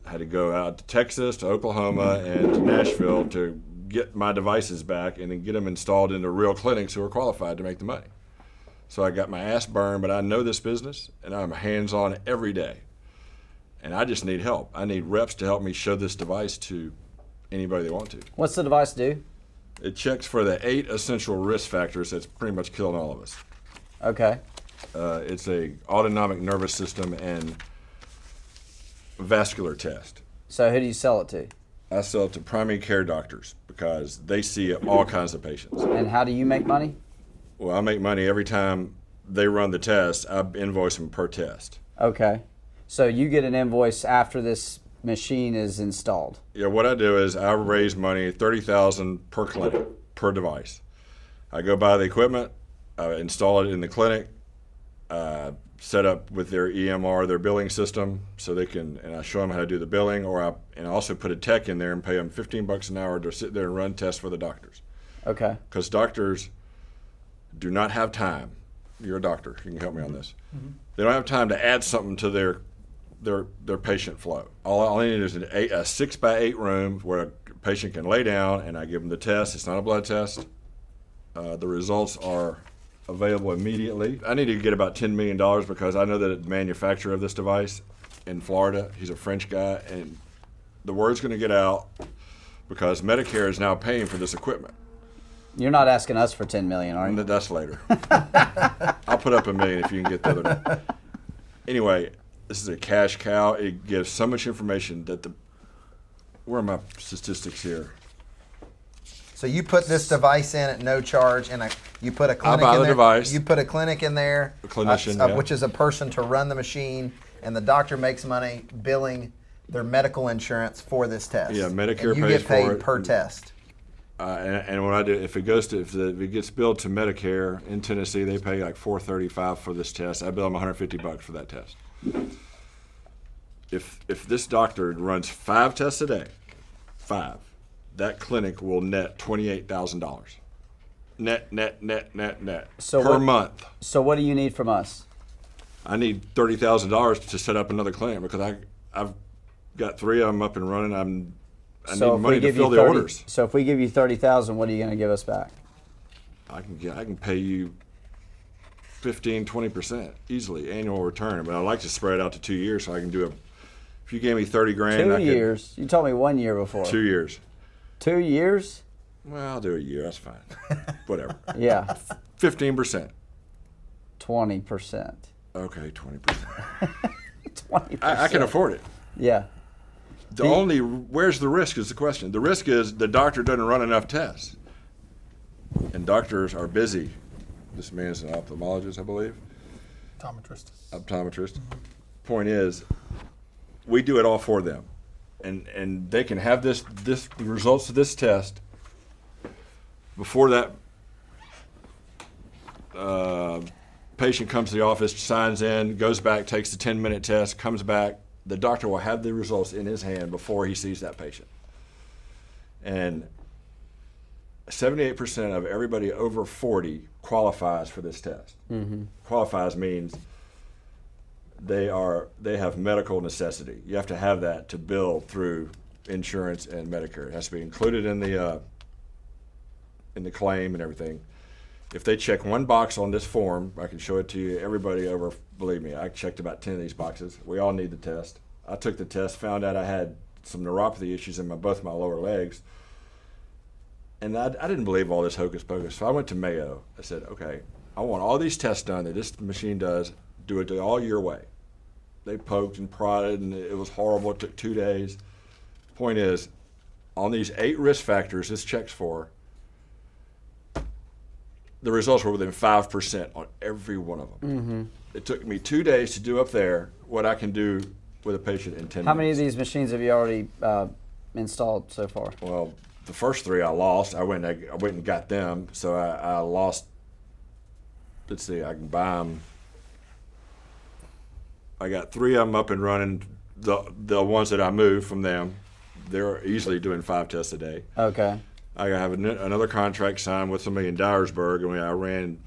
[SPEAKER 10] I had to go out to Texas, to Oklahoma, and to Nashville to get my devices back and then get them installed into real clinics who are qualified to make the money. So I got my ass burned, but I know this business, and I'm hands-on every day. And I just need help. I need reps to help me show this device to anybody they want to.
[SPEAKER 1] What's the device do?
[SPEAKER 10] It checks for the 8 essential risk factors that's pretty much killing all of us.
[SPEAKER 1] Okay.
[SPEAKER 10] It's a autonomic nervous system and vascular test.
[SPEAKER 1] So who do you sell it to?
[SPEAKER 10] I sell it to primary care doctors because they see all kinds of patients.
[SPEAKER 1] And how do you make money?
[SPEAKER 10] Well, I make money every time they run the test. I invoice them per test.
[SPEAKER 1] Okay. So you get an invoice after this machine is installed?
[SPEAKER 10] Yeah, what I do is I raise money, $30,000 per clinic, per device. I go buy the equipment, I install it in the clinic, set up with their EMR, their billing system, so they can, and I show them how to do the billing, and I also put a tech in there and pay them $15 an hour to sit there and run tests for the doctors.
[SPEAKER 1] Okay.
[SPEAKER 10] Because doctors do not have time. You're a doctor, you can help me on this. Mm-hmm. They don't have time to add something to their patient flow. All I need is a 6x8 room where a patient can lay down, and I give them the test. It's not a blood test. The results are available immediately. I need to get about $10 million because I know that the manufacturer of this device in Florida, he's a French guy, and the word's going to get out because Medicare is now paying for this equipment.
[SPEAKER 1] You're not asking us for $10 million, are you?
[SPEAKER 10] That's later. I'll put up $1 million if you can get the other. Anyway, this is a cash cow. It gives so much information that where are my statistics here?
[SPEAKER 2] So you put this device in at no charge, and you put a clinic
[SPEAKER 10] buy
[SPEAKER 2] in
[SPEAKER 10] the
[SPEAKER 2] there.
[SPEAKER 10] device.
[SPEAKER 2] You put a clinic in there,
[SPEAKER 10] A clinician, yeah.
[SPEAKER 2] which is a person to run the machine, and the doctor makes money billing their medical insurance for this test.
[SPEAKER 10] Yeah, Medicare
[SPEAKER 2] and you
[SPEAKER 10] pays
[SPEAKER 2] get paid
[SPEAKER 10] for it.
[SPEAKER 2] per test.
[SPEAKER 10] And what I do, if it gets billed to Medicare in Tennessee, they pay like $435 for this test. I bill them $150 for that test. If this doctor runs 5 tests a day, 5, that clinic will net $28,000. Net
[SPEAKER 1] So
[SPEAKER 10] per month.
[SPEAKER 1] So what do you need from us?
[SPEAKER 10] I need $30,000 to set up another clinic because I've got 3 of them up and running. I need money to fill the orders.
[SPEAKER 1] So if we give you $30,000, what are you going to give us back?
[SPEAKER 10] I can pay you 15-20% easily annual return, but I like to spread it out to 2 years so I can do if you gave me $30,000,
[SPEAKER 1] 2 years. You told me 1 year before.
[SPEAKER 10] 2 years.
[SPEAKER 1] 2 years?
[SPEAKER 10] Well, I'll do a year. That's fine. Whatever.
[SPEAKER 1] Yeah.
[SPEAKER 10] 15%.
[SPEAKER 1] 20%.
[SPEAKER 10] Okay, 20%.
[SPEAKER 1] 20%.
[SPEAKER 10] I can afford it.
[SPEAKER 1] Yeah.
[SPEAKER 10] Where's the risk is the question. The risk is the doctor doesn't run enough tests. And doctors are busy. This man's an ophthalmologist, I believe.
[SPEAKER 4] Optometrist.
[SPEAKER 10] Optometrist. Point is, we do it all for them. And they can have the results of this test before that patient comes to the office, signs in, goes back, takes the 10-minute test, comes back. The doctor will have the results in his hand before he sees that patient. And 78% of everybody over 40 qualifies for this test. Mm-hmm. Qualifies means they have medical necessity. You have to have that to bill through insurance and Medicare. It has to be included in the claim and everything. If they check one box on this form, I can show it to you. Everybody over, believe me, I checked about 10 of these boxes. We all need the test. I took the test, found out I had some neuropathy issues in both my lower legs. And I didn't believe all this hocus pocus. So I went to Mayo. I said, okay, I want all these tests done that this machine does, do it all your way. They poked and prodded, and it was horrible. It took 2 days. Point is, on these 8 risk factors this checks for, the results were within 5% on every one of them.
[SPEAKER 1] Mm-hmm.
[SPEAKER 10] It took me 2 days to do up there what I can do with a patient in 10 minutes.
[SPEAKER 1] How many of these machines have you already installed so far?
[SPEAKER 10] Well, the first 3 I lost. I went and got them, so I lost. Let's see, I can buy them. I got 3 of them up and running. The ones that I moved from them, they're easily doing 5 tests a day.
[SPEAKER 1] Okay.
[SPEAKER 10] I have another contract signed with somebody in Dyersburg, and I ran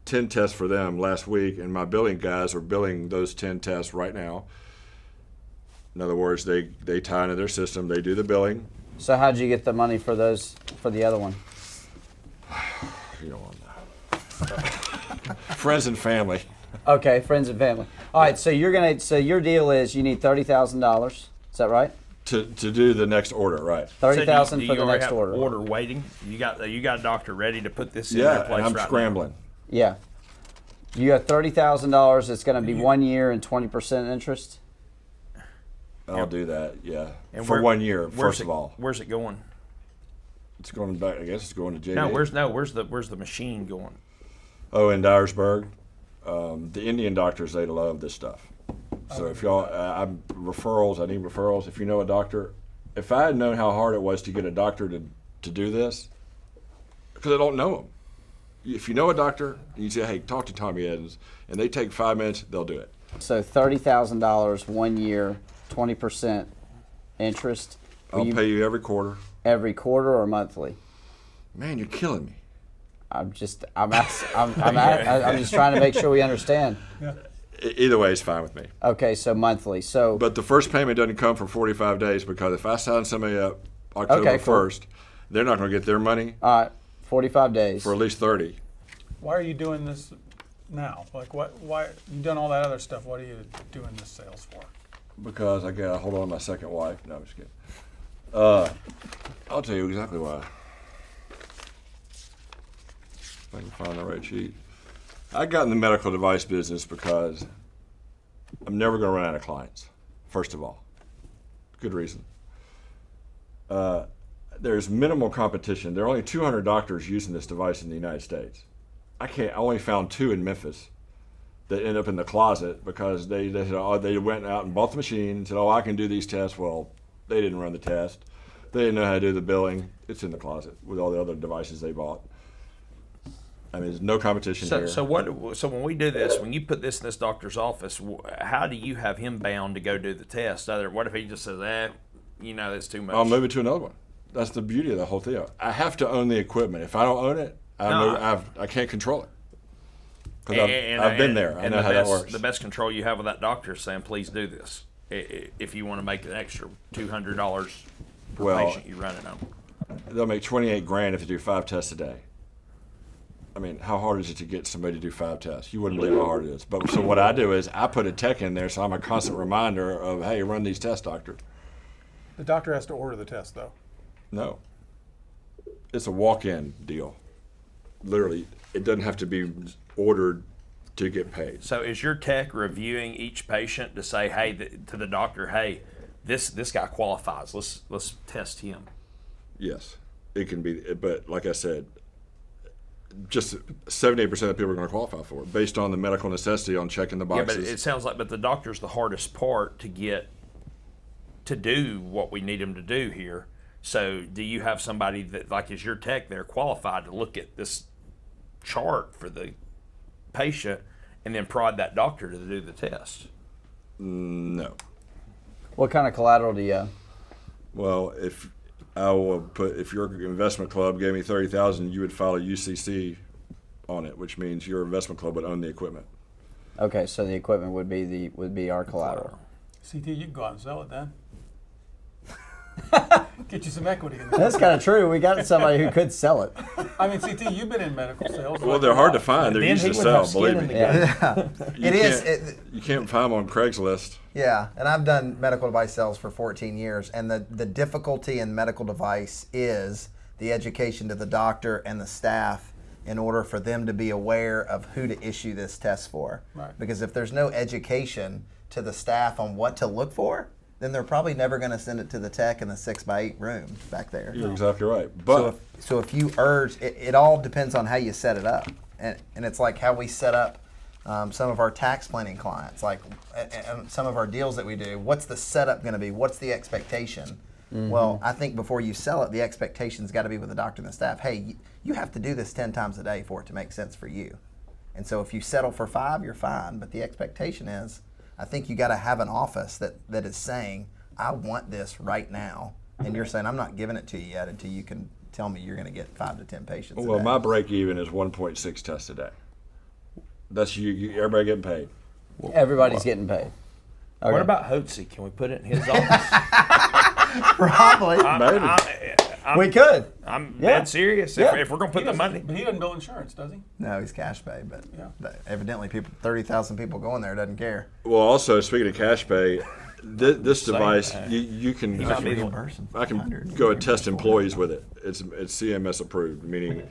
[SPEAKER 10] 10 tests for them last week, and my billing guys are billing those 10 tests right now. In other words, they tie into their system, they do the billing.
[SPEAKER 1] So how'd you get the money for those, for the other one?
[SPEAKER 10] You don't want to know. Friends and family.
[SPEAKER 1] Okay, friends and family. All right, so your deal is you need $30,000. Is that right?
[SPEAKER 10] To do the next order, right?
[SPEAKER 1] $30,000 for the
[SPEAKER 3] already
[SPEAKER 1] next
[SPEAKER 3] have
[SPEAKER 1] order.
[SPEAKER 3] Order waiting. You got a doctor ready to put this in their place
[SPEAKER 10] and I'm
[SPEAKER 3] right
[SPEAKER 10] scrambling.
[SPEAKER 1] Yeah. You have $30,000. It's going to be 1 year and 20% interest.
[SPEAKER 10] I'll do that, yeah.
[SPEAKER 3] And
[SPEAKER 10] for 1 year, first of all.
[SPEAKER 3] Where's it going?
[SPEAKER 10] It's going back. I guess it's going to JD.
[SPEAKER 3] Where's the machine going?
[SPEAKER 10] Oh, in Dyersburg, the Indian doctors, they love this stuff. So if y'all, I'm referrals. I need referrals. If you know a doctor, if I had known how hard it was to get a doctor to do this, because I don't know them. If you know a doctor, and you say, "Hey, talk to Tommy Edens," and they take 5 minutes, they'll do it.
[SPEAKER 1] So $30,000, 1 year, 20% interest.
[SPEAKER 10] I'll pay you every quarter.
[SPEAKER 1] Every quarter or monthly?
[SPEAKER 10] Man, you're killing me.
[SPEAKER 1] I'm just trying to make sure we understand.
[SPEAKER 4] Yeah.
[SPEAKER 10] Either way is fine with me.
[SPEAKER 1] Okay, so monthly. So,
[SPEAKER 10] but the first payment doesn't come for 45 days because if I sign somebody up October 1st, they're not going to get their money.
[SPEAKER 1] 45 days
[SPEAKER 10] for at least 30.
[SPEAKER 4] Why are you doing this now? Like, why you've done all that other stuff? What are you doing this sales for?
[SPEAKER 10] Because I got to hold on to my second wife. No, I'm just kidding. I'll tell you exactly why. If I can find the right sheet. I got in the medical device business because I'm never going to run out of clients, first of all. Good reason. There's minimal competition. There are only 200 doctors using this device in the United States. I only found 2 in Memphis that end up in the closet because they said, they went out and bought the machine and said, I can do these tests. Well, they didn't run the test. They didn't know how to do the billing. It's in the closet with all the other devices they bought. I mean, there's no competition here.
[SPEAKER 3] So when we do this, when you put this in this doctor's office, how do you have him bound to go do the test? What if he just says, that's too much?
[SPEAKER 10] I'll move it to another one. That's the beauty of the whole thing. I have to own the equipment. If I don't own it, I can't control it. Because I've been there. I know how that works.
[SPEAKER 3] The best control you have with that doctor is saying, please do this. If you want to make an extra $200 per patient you run it on.
[SPEAKER 10] They'll make $28,000 if they do 5 tests a day. I mean, how hard is it to get somebody to do 5 tests? You wouldn't believe how hard it is. But so what I do is I put a tech in there so I'm a constant reminder of, hey, run these tests, doctor.
[SPEAKER 4] The doctor has to order the test, though.
[SPEAKER 10] No. It's a walk-in deal. Literally, it doesn't have to be ordered to get paid.
[SPEAKER 3] So is your tech reviewing each patient to say, to the doctor, hey, this guy qualifies. Let's test him.
[SPEAKER 10] Yes, it can be. But like I said, just 78% of the people are going to qualify for it based on the medical necessity on checking the boxes.
[SPEAKER 3] Yeah, but it sounds like, the doctor's the hardest part to get to do what we need him to do here. So do you have somebody that, like, is your tech there qualified to look at this chart for the patient and then prod that doctor to do the test?
[SPEAKER 10] No.
[SPEAKER 1] What kind of collateral do you have?
[SPEAKER 10] Well, if your investment club gave me $30,000, you would file a UCC on it, which means your investment club would own the equipment.
[SPEAKER 1] Okay, so the equipment would be our collateral.
[SPEAKER 4] CT, you can go out and sell it then. Get you some equity in there.
[SPEAKER 1] That's kind of true. We got somebody who could sell it.
[SPEAKER 4] I mean, CT, you've been in medical sales.
[SPEAKER 10] Well, they're hard to find. They're easy to sell, believe me.
[SPEAKER 2] Yeah.
[SPEAKER 10] You can't find them on Craigslist.
[SPEAKER 2] Yeah, and I've done medical device sales for 14 years, and the difficulty in medical device is the education to the doctor and the staff in order for them to be aware of who to issue this test for.
[SPEAKER 4] Right.
[SPEAKER 2] Because if there's no education to the staff on what to look for, then they're probably never going to send it to the tech in the 6x8 room back there.
[SPEAKER 10] You're exactly right. But
[SPEAKER 2] So if you urge, it all depends on how you set it up. And it's like how we set up some of our tax planning clients, like and some of our deals that we do. What's the setup going to be? What's the expectation? Well, I think before you sell it, the expectation's got to be with the doctor and the staff. Hey, you have to do this 10 times a day for it to make sense for you. And so if you settle for 5, you're fine. But the expectation is, I think you got to have an office that is saying, I want this right now. And you're saying, I'm not giving it to you yet until you can tell me you're going to get 5 to 10 patients a
[SPEAKER 10] well,
[SPEAKER 2] day.
[SPEAKER 10] my break even is 1.6 tests a day. That's you everybody getting paid.
[SPEAKER 1] Everybody's getting paid. Okay.
[SPEAKER 3] What about Hotze? Can we put it in his office?
[SPEAKER 2] Probably.
[SPEAKER 1] We could.
[SPEAKER 3] I'm
[SPEAKER 1] Yeah.
[SPEAKER 3] dead serious.
[SPEAKER 1] Yeah.
[SPEAKER 3] If we're going to put the money.
[SPEAKER 4] But he doesn't bill insurance, does he?
[SPEAKER 2] No, he's cash pay, but
[SPEAKER 4] Yeah.
[SPEAKER 2] evidently 30,000 people going there doesn't care.
[SPEAKER 10] Well, also speaking of cash pay, this device
[SPEAKER 3] Same.
[SPEAKER 10] you can
[SPEAKER 3] might be
[SPEAKER 10] I can go and test employees with it. It's CMS approved, meaning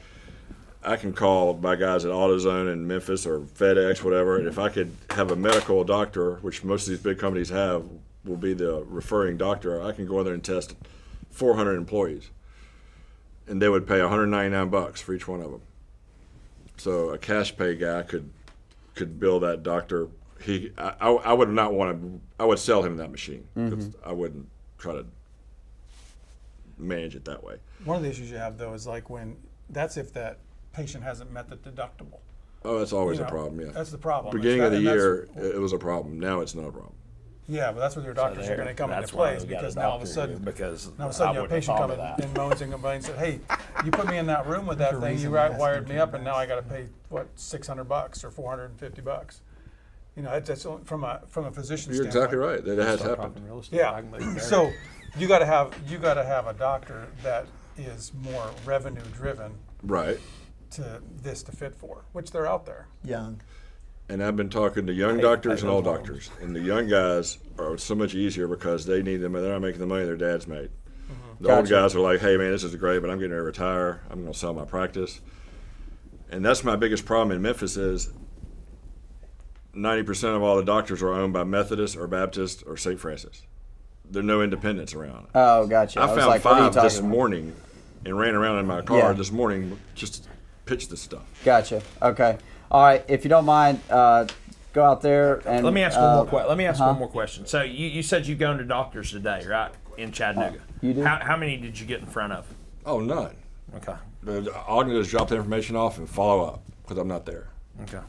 [SPEAKER 10] I can call my guys at AutoZone in Memphis or FedEx, whatever, and if I could have a medical doctor, which most of these big companies have, will be the referring doctor, I can go in there and test 400 employees. And they would pay $199 for each one of them. So a cash pay guy could bill that doctor. I would not want to. I would sell him that machine. I wouldn't try to manage it that way.
[SPEAKER 4] One of the issues you have though is like if that patient hasn't met the deductible.
[SPEAKER 10] Oh, that's always
[SPEAKER 4] You
[SPEAKER 10] a
[SPEAKER 4] know,
[SPEAKER 10] problem. Yeah.
[SPEAKER 4] That's the problem.
[SPEAKER 10] Beginning
[SPEAKER 4] It's
[SPEAKER 10] of the
[SPEAKER 4] that- and
[SPEAKER 10] year,
[SPEAKER 4] that's-
[SPEAKER 10] it was a problem. Now it's not a problem.
[SPEAKER 4] Yeah, but that's where your doctors are going to come into place because now all of a sudden,
[SPEAKER 3] because
[SPEAKER 4] now all of a sudden you have a patient coming and moans and complains and said, "Hey, you put me in that room with that thing. You wired me up, and now I got to pay what $600 or $450." You know, that's from a physician
[SPEAKER 10] You're
[SPEAKER 4] standpoint.
[SPEAKER 10] exactly right. That has happened.
[SPEAKER 4] Yeah. So you got to have a doctor that is more revenue driven
[SPEAKER 10] Right.
[SPEAKER 4] to fit for, which they're out there.
[SPEAKER 2] Young.
[SPEAKER 10] And I've been talking to young doctors and old doctors, and the young guys are so much easier because they need them. They're not making the money their dads made. The old guys are like, "Hey man, this is great, but I'm getting ready to retire. I'm going to sell my practice." And that's my biggest problem in Memphis is 90% of all the doctors are owned by Methodist or Baptist or St. Francis. There's no independents around.
[SPEAKER 1] Oh, gotcha.
[SPEAKER 10] I
[SPEAKER 1] was
[SPEAKER 10] found
[SPEAKER 1] like, what are you
[SPEAKER 10] 5 this
[SPEAKER 1] talking about?
[SPEAKER 10] morning and ran around in my car
[SPEAKER 1] Yeah.
[SPEAKER 10] this morning just to pitch this stuff.
[SPEAKER 1] Gotcha. Okay. All right. If you don't mind, go out there and
[SPEAKER 3] Let me ask one more question. Let me ask one more question. So you said you've gone to doctors today, right? In Chattanooga.
[SPEAKER 1] You did?
[SPEAKER 3] How many did you get in front of?
[SPEAKER 10] Oh, none.
[SPEAKER 3] Okay.
[SPEAKER 10] All I'm going to do is drop the information off and follow up because I'm not there.
[SPEAKER 3] Okay.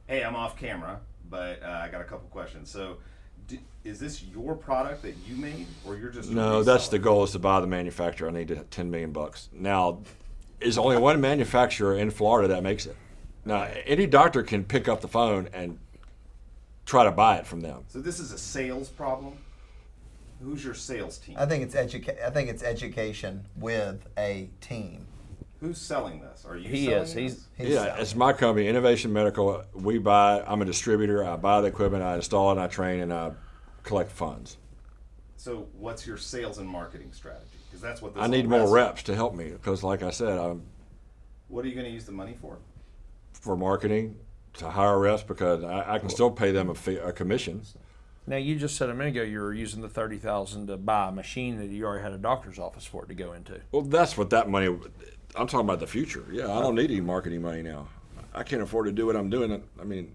[SPEAKER 5] Hey, I'm off camera, but I got a couple questions. So, is this your product that you made, or you're just a
[SPEAKER 10] No, that's
[SPEAKER 5] reseller?
[SPEAKER 10] the goal is to buy the manufacturer. I need to have $10 million. Now, there's only one manufacturer in Florida that makes it. Now, any doctor can pick up the phone and try to buy it from them.
[SPEAKER 5] So this is a sales problem. Who's your sales team?
[SPEAKER 2] I think it's education with a team.
[SPEAKER 5] Who's selling this? Are you?
[SPEAKER 3] He
[SPEAKER 5] selling
[SPEAKER 3] is.
[SPEAKER 5] this?
[SPEAKER 10] Yeah, it's my company, Innovation Medical. We buy. I'm a distributor. I buy the equipment, I install it, and I train, and I collect funds.
[SPEAKER 5] So what's your sales and marketing strategy? Because that's what this
[SPEAKER 10] I need
[SPEAKER 5] all
[SPEAKER 10] more
[SPEAKER 5] rests on.
[SPEAKER 10] reps to help me because, like I said, I'm
[SPEAKER 5] What are you going to use the money for?
[SPEAKER 10] for marketing to hire reps because I can still pay them a commission.
[SPEAKER 3] Now you just said a minute ago you were using the $30,000 to buy a machine that you already had a doctor's office for it to go into.
[SPEAKER 10] Well, that's what that money. I'm talking about the future. Yeah, I don't need any marketing money now. I can't afford to do what I'm doing. I mean,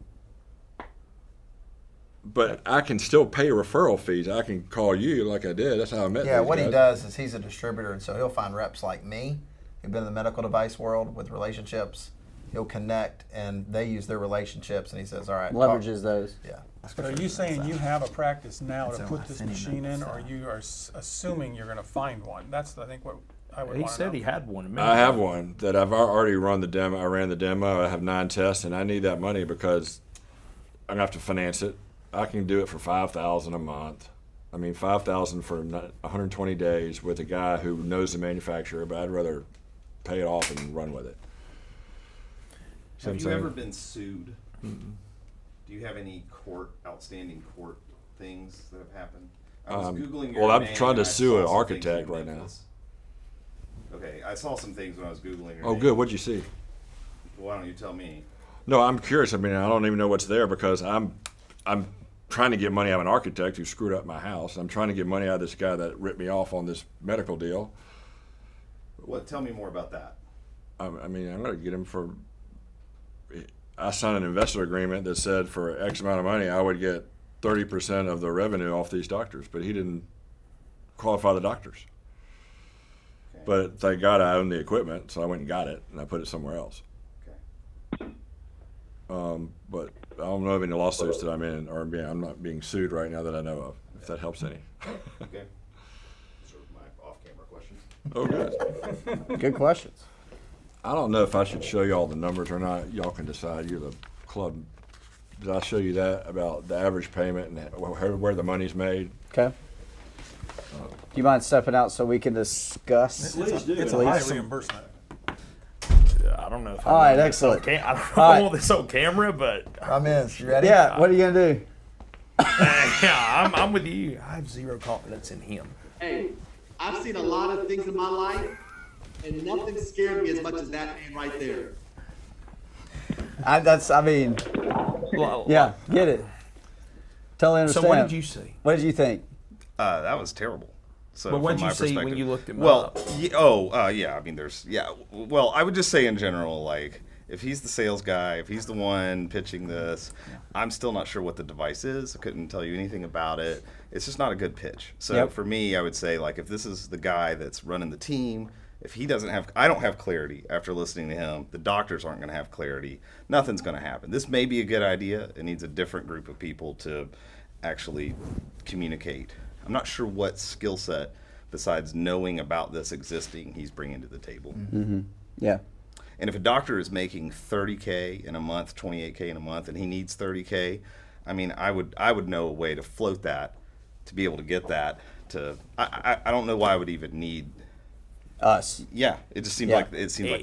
[SPEAKER 10] but I can still pay referral fees. I can call you like I did. That's how I met.
[SPEAKER 2] Yeah,
[SPEAKER 10] these
[SPEAKER 2] what he
[SPEAKER 10] guys.
[SPEAKER 2] does is he's a distributor, and so he'll find reps like me who've been in the medical device world with relationships. He'll connect, and they use their relationships, and he saes, all right.
[SPEAKER 1] leverages those.
[SPEAKER 2] Yeah.
[SPEAKER 4] But are you saying you have a practice now to
[SPEAKER 2] So
[SPEAKER 4] put
[SPEAKER 2] I
[SPEAKER 4] this
[SPEAKER 2] sent him
[SPEAKER 4] machine
[SPEAKER 2] that
[SPEAKER 4] in, or you are assuming you're going to find one? That's, I think, what I would
[SPEAKER 3] He
[SPEAKER 4] want to
[SPEAKER 3] said
[SPEAKER 4] know.
[SPEAKER 3] he had one a minute
[SPEAKER 10] I have
[SPEAKER 3] ago.
[SPEAKER 10] one that I've already run the demo. I ran the demo. I have 9 tests, and I need that money because I'm gonna have to finance it. I can do it for $5,000 a month. I mean, $5,000 for 120 days with a guy who knows the manufacturer, but I'd rather pay it off and run with it. See what
[SPEAKER 5] Have
[SPEAKER 10] I'm
[SPEAKER 5] you
[SPEAKER 10] saying?
[SPEAKER 5] ever been sued? Do you have any outstanding court things that have happened? I was Googling your
[SPEAKER 10] well, I'm
[SPEAKER 5] name
[SPEAKER 10] trying
[SPEAKER 5] and
[SPEAKER 10] to
[SPEAKER 5] I
[SPEAKER 10] sue
[SPEAKER 5] saw
[SPEAKER 10] an
[SPEAKER 5] some
[SPEAKER 10] architect
[SPEAKER 5] things in
[SPEAKER 10] right now.
[SPEAKER 5] Memphis. Okay, I saw some things when I was Googling your
[SPEAKER 10] Oh,
[SPEAKER 5] name.
[SPEAKER 10] good. What'd you see?
[SPEAKER 5] Why don't you tell me?
[SPEAKER 10] No, I'm curious. I mean, I don't even know what's there because I'm trying to get money out of an architect who screwed up my house. I'm trying to get money out of this guy that ripped me off on this medical deal.
[SPEAKER 5] Tell me more about that.
[SPEAKER 10] I mean, I'm going to get him for. I signed an investor agreement that said for X amount of money, I would get 30% of the revenue off these doctors, but he didn't qualify the doctors.
[SPEAKER 5] Okay.
[SPEAKER 10] But thank God I own the equipment, so I went and got it, and I put it somewhere else.
[SPEAKER 5] Okay.
[SPEAKER 10] But I don't know of any lawsuits that I'm in, or I'm not being sued right now that I know of, if that helps any.
[SPEAKER 5] Okay. Those are my off-camera questions.
[SPEAKER 10] Oh, good.
[SPEAKER 1] Good questions.
[SPEAKER 10] I don't know if I should show you all the numbers or not. Y'all can decide. You're the club. Did I show you that about the average payment and where the money's made?
[SPEAKER 1] Okay. Do you mind stepping out so we can discuss?
[SPEAKER 4] It's a high reimbursement.
[SPEAKER 3] I don't know if
[SPEAKER 1] All right, excellent.
[SPEAKER 3] I don't know if
[SPEAKER 1] All
[SPEAKER 3] I
[SPEAKER 1] right.
[SPEAKER 3] want this on camera, but
[SPEAKER 2] Ramiz, you ready?
[SPEAKER 1] Yeah, what are you going to do?
[SPEAKER 3] yeah, I'm with you. I have zero confidence in him.
[SPEAKER 6] Hey, I've seen a lot of things in my life, and nothing scared me as much as that man right there.
[SPEAKER 1] Yeah, get it. Totally understand.
[SPEAKER 3] So what did you see?
[SPEAKER 1] What did you think?
[SPEAKER 5] That was terrible. So
[SPEAKER 3] But what
[SPEAKER 5] from
[SPEAKER 3] did you
[SPEAKER 5] my
[SPEAKER 3] see when
[SPEAKER 5] perspective-
[SPEAKER 3] you looked him
[SPEAKER 5] well,
[SPEAKER 3] up?
[SPEAKER 5] yeah. I mean, Well, I would just say in general, like, if he's the sales guy, if he's the one pitching this, I'm still not sure what the device is. I couldn't tell you anything about it. It's just not a good pitch. So
[SPEAKER 1] Yep.
[SPEAKER 5] for me, I would say, like, if this is the guy that's running the team, if he doesn't have, I don't have clarity after listening to him. The doctors aren't going to have clarity. Nothing's going to happen. This may be a good idea. It needs a different group of people to actually communicate. I'm not sure what skill set besides knowing about this existing he's bringing to the table.
[SPEAKER 1] Mm-hmm. Yeah.
[SPEAKER 5] And if a doctor is making $30K in a month, $28K in a month, and he needs $30K, I mean, I would know a way to float that, to be able to get that. I don't know why I would even need
[SPEAKER 1] Us.
[SPEAKER 5] Yeah, it just seems
[SPEAKER 1] Yeah.
[SPEAKER 5] like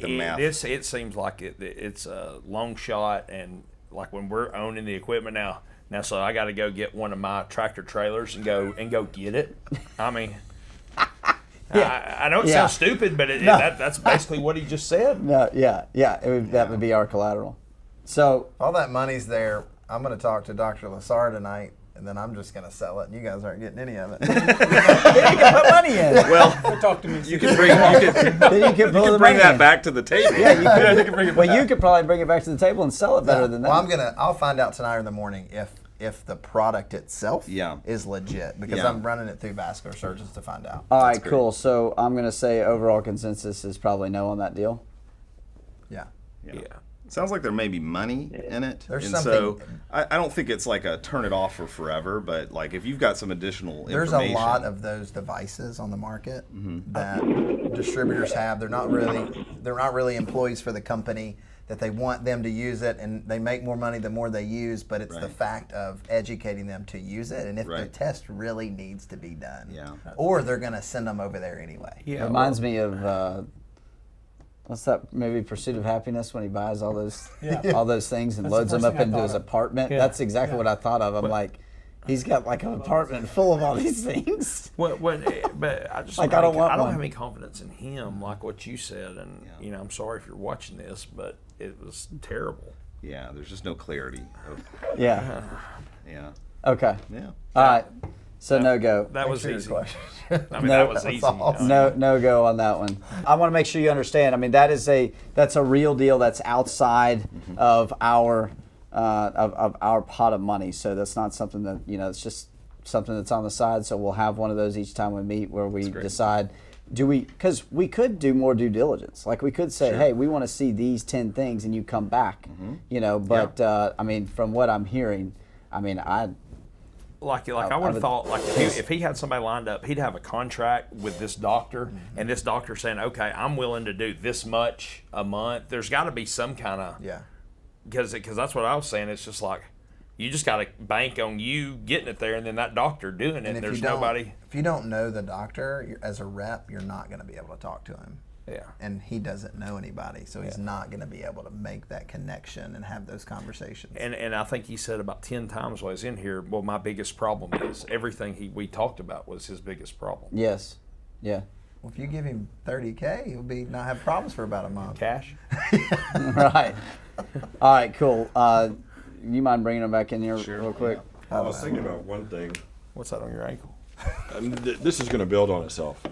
[SPEAKER 5] the math.
[SPEAKER 3] It seems like it's a long shot, and like when we're owning the equipment now, so I got to go get one of my tractor trailers and go get it. I mean, I know it
[SPEAKER 1] Yeah.
[SPEAKER 3] sounds stupid, but that's basically what he just said.
[SPEAKER 1] No, yeah. That would be our collateral. So,
[SPEAKER 2] All that money's there. I'm going to talk to Dr. Lassar tonight, and then I'm just going to sell it, and you guys aren't getting any of it.
[SPEAKER 1] you can put money in.
[SPEAKER 5] Well,
[SPEAKER 4] Talk to me.
[SPEAKER 5] you can bring
[SPEAKER 1] Then you can pull
[SPEAKER 5] you
[SPEAKER 1] the
[SPEAKER 5] can bring
[SPEAKER 1] money
[SPEAKER 5] that
[SPEAKER 1] in.
[SPEAKER 5] back to the table.
[SPEAKER 1] Yeah, you could. Well, you could probably bring it back to the table and sell it better than that.
[SPEAKER 2] Well, I'll find out tonight or in the morning if the product itself
[SPEAKER 5] Yeah.
[SPEAKER 2] is legit, because
[SPEAKER 5] Yeah.
[SPEAKER 2] I'm running it through vascular surgeons to find out.
[SPEAKER 1] All right,
[SPEAKER 5] great.
[SPEAKER 1] cool. So I'm going to say overall consensus is probably no on that deal.
[SPEAKER 2] Yeah.
[SPEAKER 3] Yeah.
[SPEAKER 5] Sounds like there may be money in it.
[SPEAKER 2] There's
[SPEAKER 5] and
[SPEAKER 2] something-
[SPEAKER 5] so I don't think it's like a turn it off for forever, but like if you've got some additional
[SPEAKER 2] There's a
[SPEAKER 5] information.
[SPEAKER 2] lot of those devices on the market that distributors have. They're not really employees for the company, that they want them to use it, and they make more money the more they use, but it's the
[SPEAKER 5] Right.
[SPEAKER 2] fact of educating them to use it, and if the
[SPEAKER 5] Right.
[SPEAKER 2] test really needs to be done.
[SPEAKER 5] Yeah.
[SPEAKER 2] Or they're going to send them over there anyway.
[SPEAKER 3] Yeah.
[SPEAKER 1] Reminds me of what's that movie, Pursuit of Happiness, when he buys all those things and
[SPEAKER 4] That's
[SPEAKER 1] loads
[SPEAKER 4] the
[SPEAKER 1] them
[SPEAKER 4] first
[SPEAKER 1] up
[SPEAKER 4] thing I
[SPEAKER 1] into
[SPEAKER 4] thought
[SPEAKER 1] his
[SPEAKER 4] of.
[SPEAKER 1] apartment.
[SPEAKER 4] Yeah.
[SPEAKER 1] That's exactly what I thought of. I'm like, he's got like an apartment full of all these things.
[SPEAKER 3] But I just
[SPEAKER 1] Like, I don't want
[SPEAKER 3] I don't
[SPEAKER 1] one.
[SPEAKER 3] have any confidence in him, like what you said, and I'm sorry if you're watching this, but it was terrible.
[SPEAKER 5] Yeah, there's just no clarity.
[SPEAKER 1] Yeah.
[SPEAKER 5] Yeah.
[SPEAKER 1] Okay.
[SPEAKER 5] Yeah.
[SPEAKER 1] All right. So no go.
[SPEAKER 3] That was
[SPEAKER 2] Sure,
[SPEAKER 3] easy.
[SPEAKER 2] question.
[SPEAKER 3] I mean,
[SPEAKER 1] No,
[SPEAKER 3] that was
[SPEAKER 2] that's
[SPEAKER 3] easy.
[SPEAKER 2] all.
[SPEAKER 1] No go on that one. I want to make sure you understand. I mean, that's a real deal. That's outside of our of our pot of money. So that's not something that it's just something that's on the side. So we'll have one of those each time we meet, where we
[SPEAKER 5] great.
[SPEAKER 1] decide. Because we could do more due diligence. Like we could say, hey, we want to see these 10 things, and you come back. But I mean, from what I'm hearing, I mean, I
[SPEAKER 3] Like I would
[SPEAKER 1] would-
[SPEAKER 3] have thought, like if he had somebody lined up, he'd have a contract with this doctor, and this doctor saying, okay, I'm willing to do this much a month. There's got to be some kind of
[SPEAKER 2] Yeah.
[SPEAKER 3] because that's what I was saying. It's just like you just got to bank on you getting it there, and then that doctor doing it. And
[SPEAKER 2] if
[SPEAKER 3] there's
[SPEAKER 2] you don't,
[SPEAKER 3] nobody.
[SPEAKER 2] If you don't know the doctor as a rep, you're not going to be able to talk to him.
[SPEAKER 3] Yeah.
[SPEAKER 2] And he doesn't know anybody, so he's not going to be able to make that connection and have those conversations.
[SPEAKER 3] And I think he said about 10 times while I was in here, well, my biggest problem is everything we talked about was his biggest problem.
[SPEAKER 1] yes, yeah.
[SPEAKER 2] Well, if you give him $30K, he'll not have problems for about a month.
[SPEAKER 3] Cash.
[SPEAKER 1] Right. All right, cool. You mind bringing them back in here real quick?
[SPEAKER 10] I was thinking about one thing.
[SPEAKER 3] What's that on your ankle?
[SPEAKER 10] This is going to build on itself.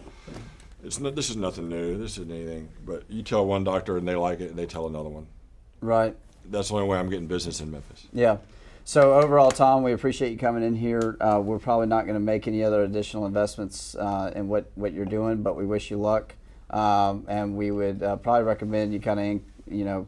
[SPEAKER 10] This is nothing new. This isn't anything. But you tell one doctor and they like it, and they tell another one.
[SPEAKER 1] Right.
[SPEAKER 10] That's the only way I'm getting business in Memphis.
[SPEAKER 1] Yeah. So overall, Tom, we appreciate you coming in here. We're probably not going to make any other additional investments in what you're doing, but we wish you luck. And we would probably recommend you kind of,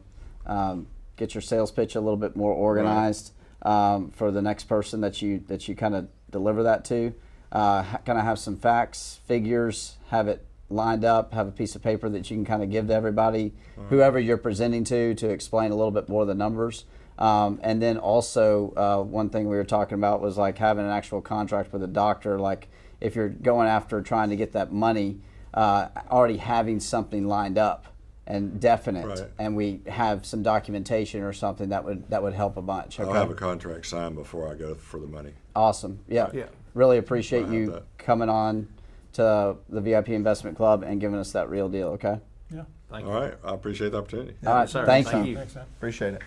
[SPEAKER 1] get your sales pitch a little bit more organized for the next person that you kind of deliver that to. Kind of have some facts, figures, have it lined up, have a piece of paper that you can kind of give to everybody, whoever you're presenting to explain a little bit more of the numbers. And then also one thing we were talking about was like having an actual contract with a doctor. Like if you're going after trying to get that money, already having something lined up and definite,
[SPEAKER 10] Right.
[SPEAKER 1] and we have some documentation or something that would help a bunch. Okay.
[SPEAKER 10] I'll have a contract signed before I go for the money.
[SPEAKER 1] Awesome. Yeah.
[SPEAKER 3] Yeah.
[SPEAKER 1] Really appreciate
[SPEAKER 10] I'll have
[SPEAKER 1] you
[SPEAKER 10] that.
[SPEAKER 1] coming on to the VIP Investment Club and giving us that real deal. Okay.
[SPEAKER 4] Yeah.
[SPEAKER 3] Thank
[SPEAKER 10] All right. I appreciate the opportunity.
[SPEAKER 1] All right.
[SPEAKER 3] sir.
[SPEAKER 1] Thank
[SPEAKER 3] Thank
[SPEAKER 1] you.
[SPEAKER 3] you.
[SPEAKER 4] Thanks, man.
[SPEAKER 2] Appreciate it.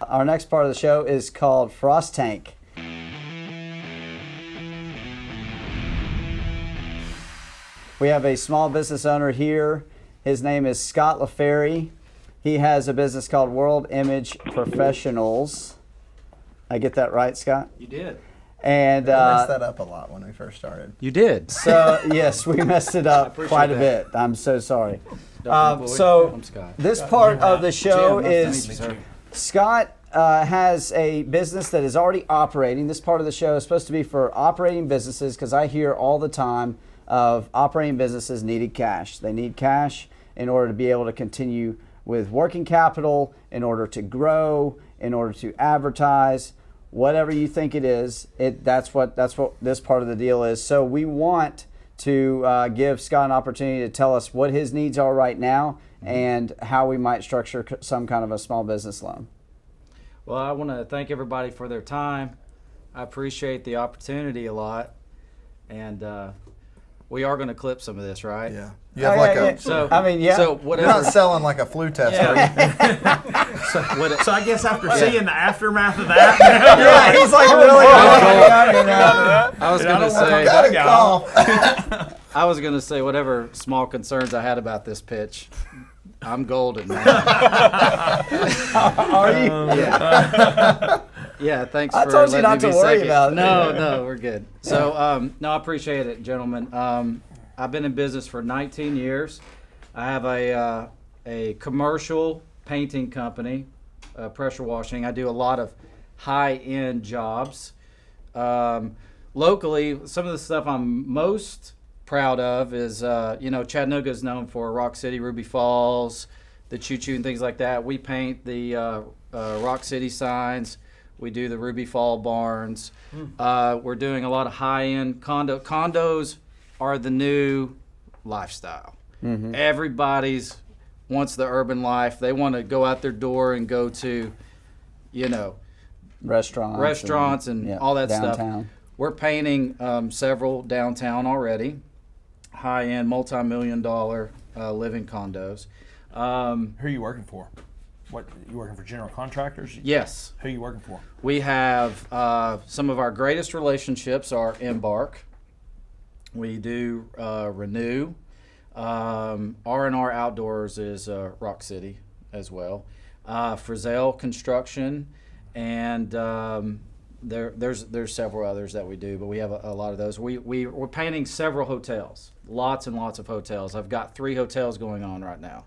[SPEAKER 1] Our next part of the show is called Frost Tank. We have a small business owner here. His name is Scott LaFerry. He has a business called World Image Professionals. I get that right, Scott?
[SPEAKER 11] You did.
[SPEAKER 1] And
[SPEAKER 2] We messed that up a lot when we first started.
[SPEAKER 11] You did.
[SPEAKER 1] so, yes, we messed it up
[SPEAKER 11] appreciate
[SPEAKER 1] quite a
[SPEAKER 11] that.
[SPEAKER 1] bit. I'm so sorry.
[SPEAKER 11] Dr. McCloy.
[SPEAKER 1] So
[SPEAKER 11] I'm Scott.
[SPEAKER 1] this part of the show
[SPEAKER 11] Jim, nice to meet
[SPEAKER 1] is
[SPEAKER 11] you, sir.
[SPEAKER 1] Scott has a business that is already operating. This part of the show is supposed to be for operating businesses because I hear all the time of operating businesses needed cash. They need cash in order to be able to continue with working capital, in order to grow, in order to advertise, whatever you think it is. That's what this part of the deal is. So we want to give Scott an opportunity to tell us what his needs are right now and how we might structure some kind of a small business loan.
[SPEAKER 11] Well, I want to thank everybody for their time. I appreciate the opportunity a lot. And we are going to clip some of this, right?
[SPEAKER 2] Yeah. You have like a.
[SPEAKER 11] So,
[SPEAKER 1] I mean, yeah.
[SPEAKER 11] So
[SPEAKER 2] You're
[SPEAKER 11] whatever.
[SPEAKER 2] not selling like a flu test, are you?
[SPEAKER 3] So I guess after seeing the aftermath of that,
[SPEAKER 1] Yeah, he's like really.
[SPEAKER 11] I was going to say.
[SPEAKER 2] Got a cough.
[SPEAKER 11] I was going to say whatever small concerns I had about this pitch. I'm golden, man.
[SPEAKER 1] Are you?
[SPEAKER 11] Yeah, thanks
[SPEAKER 1] I
[SPEAKER 11] for
[SPEAKER 1] told you
[SPEAKER 11] letting
[SPEAKER 1] not
[SPEAKER 11] me
[SPEAKER 1] to
[SPEAKER 11] be
[SPEAKER 1] worry
[SPEAKER 11] second.
[SPEAKER 1] about it.
[SPEAKER 11] No, we're good. So, no, I appreciate it, gentlemen. I've been in business for 19 years. I have a commercial painting company, pressure washing. I do a lot of high-end jobs. Locally, some of the stuff I'm most proud of is, Chattanooga is known for Rock City, Ruby Falls, the Choo Choo and things like that. We paint the Rock City signs. We do the Ruby Fall barns. We're doing a lot of high-end condos are the new lifestyle.
[SPEAKER 1] Mm-hmm.
[SPEAKER 11] Everybody's wants the urban life. They want to go out their door and go to,
[SPEAKER 1] Restaurants and
[SPEAKER 11] and all that
[SPEAKER 1] downtown.
[SPEAKER 11] stuff. We're painting several downtown already, high-end, multi-million-dollar living condos.
[SPEAKER 3] who are you working for? What, you working for general contractors?
[SPEAKER 11] Yes.
[SPEAKER 3] Who are you working for?
[SPEAKER 11] We have some of our greatest relationships are Embark. We do Renew. R&R Outdoors is Rock City as well. Frizzell Construction, and there's several others that we do, but we have a lot of those. We're painting several hotels, lots and lots of hotels. I've got 3 hotels going on right now.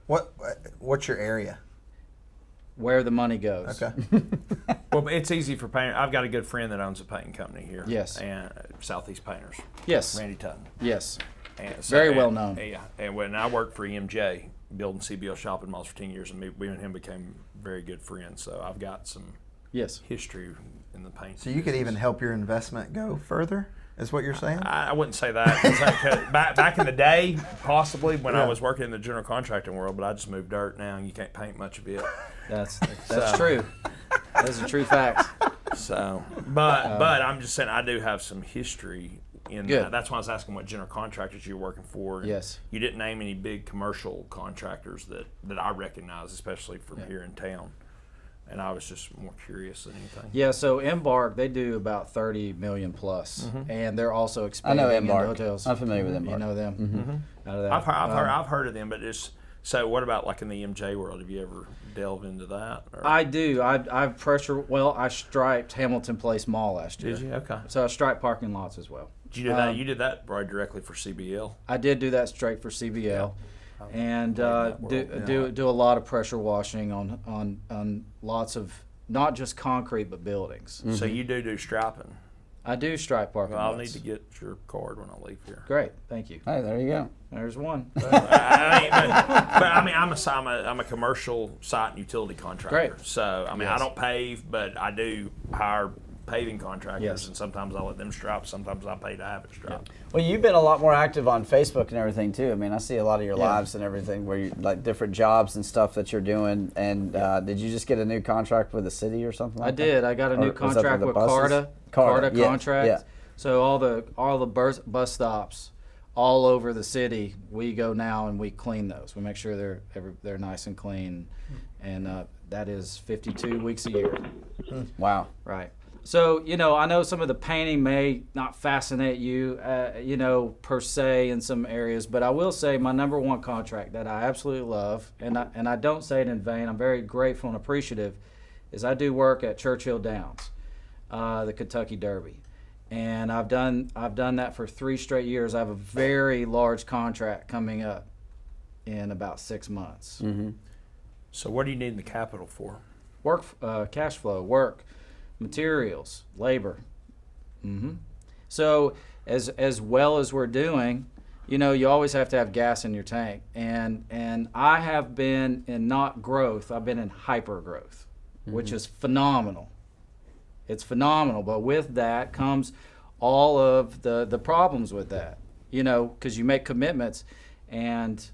[SPEAKER 2] What's your area?
[SPEAKER 11] Where the money goes.
[SPEAKER 2] Okay.
[SPEAKER 3] Well, it's easy for painting. I've got a good friend that owns a painting company here.
[SPEAKER 11] Yes.
[SPEAKER 3] And Southeast Painters.
[SPEAKER 11] Yes.
[SPEAKER 3] Randy Tutton.
[SPEAKER 11] Yes.
[SPEAKER 3] And
[SPEAKER 11] Very well known.
[SPEAKER 3] Yeah. And when I worked for EMJ, building CBO shopping malls for 10 years, and we and him became very good friends. So I've got some history in the paint.
[SPEAKER 2] So you could even help your investment go further, is what you're saying?
[SPEAKER 3] I wouldn't say that. 'Cause back in the day, possibly when I was working in the general contracting world, but I just moved dirt now, and you can't paint much of it.
[SPEAKER 11] That's true. That's a true fact.
[SPEAKER 3] So, but I'm just saying I do have some history in
[SPEAKER 11] Good.
[SPEAKER 3] that. That's why I was asking what general contractors you're working for. And
[SPEAKER 11] Yes.
[SPEAKER 3] You didn't name any big commercial contractors that I recognize, especially from here in town. And I was just more curious than anything.
[SPEAKER 11] Yeah, so Embark, they do about 30 million plus, and they're also
[SPEAKER 1] I
[SPEAKER 11] expanding
[SPEAKER 1] know
[SPEAKER 11] into
[SPEAKER 1] Embark.
[SPEAKER 11] hotels.
[SPEAKER 1] I'm familiar with Embark.
[SPEAKER 11] You know them? Out of that.
[SPEAKER 3] I've heard of them, but so what about like in the MJ world? Have you ever delved into that? Or?
[SPEAKER 11] I do. I've I striped Hamilton Place Mall last year.
[SPEAKER 3] Did you? Okay.
[SPEAKER 11] So I striped parking lots as well.
[SPEAKER 3] Did you do that? You did that probably directly for CBL.
[SPEAKER 11] I did do that straight for CBL, and do a lot of pressure washing on lots of not just concrete but buildings.
[SPEAKER 3] So you do striping.
[SPEAKER 11] I do stripe parking
[SPEAKER 3] Well, I'll
[SPEAKER 11] lots.
[SPEAKER 3] need to get your card when I leave here.
[SPEAKER 11] Great, thank you.
[SPEAKER 1] Hey, there you go.
[SPEAKER 11] There's one.
[SPEAKER 3] I mean, I'm a commercial site and utility contractor.
[SPEAKER 11] Great.
[SPEAKER 3] So I mean, I don't pave, but I do hire paving contractors,
[SPEAKER 11] Yes.
[SPEAKER 3] and sometimes I let them stripe. Sometimes I pay to have it striped.
[SPEAKER 1] Well, you've been a lot more active on Facebook and everything too. I mean, I see a lot of your lives and everything where you like different jobs and stuff that you're doing. And did you just get a new contract with the city or something like
[SPEAKER 11] I
[SPEAKER 1] that?
[SPEAKER 11] did. I got a
[SPEAKER 1] Or
[SPEAKER 11] new
[SPEAKER 1] was that for
[SPEAKER 11] contract
[SPEAKER 1] the
[SPEAKER 11] with
[SPEAKER 1] buses?
[SPEAKER 11] Carta
[SPEAKER 1] yeah,
[SPEAKER 11] contract.
[SPEAKER 1] yeah.
[SPEAKER 11] So all the bus stops all over the city, we go now and we clean those. We make sure they're nice and clean, and that is 52 weeks a year.
[SPEAKER 1] Wow.
[SPEAKER 11] Right. So, I know some of the painting may not fascinate you, per se in some areas, but I will say my number one contract that I absolutely love, and I don't say it in vain, I'm very grateful and appreciative, is I do work at Churchill Downs, the Kentucky Derby. And I've done that for 3 straight years. I have a very large contract coming up in about 6 months.
[SPEAKER 1] Mm-hmm.
[SPEAKER 3] So what do you need the capital for?
[SPEAKER 11] Work, cash flow, work, materials, labor. So as well as we're doing, you always have to have gas in your tank. And I have been in not growth, I've been in hyper growth, which is phenomenal. It's phenomenal, but with that comes all of the problems with that, because you make commitments, and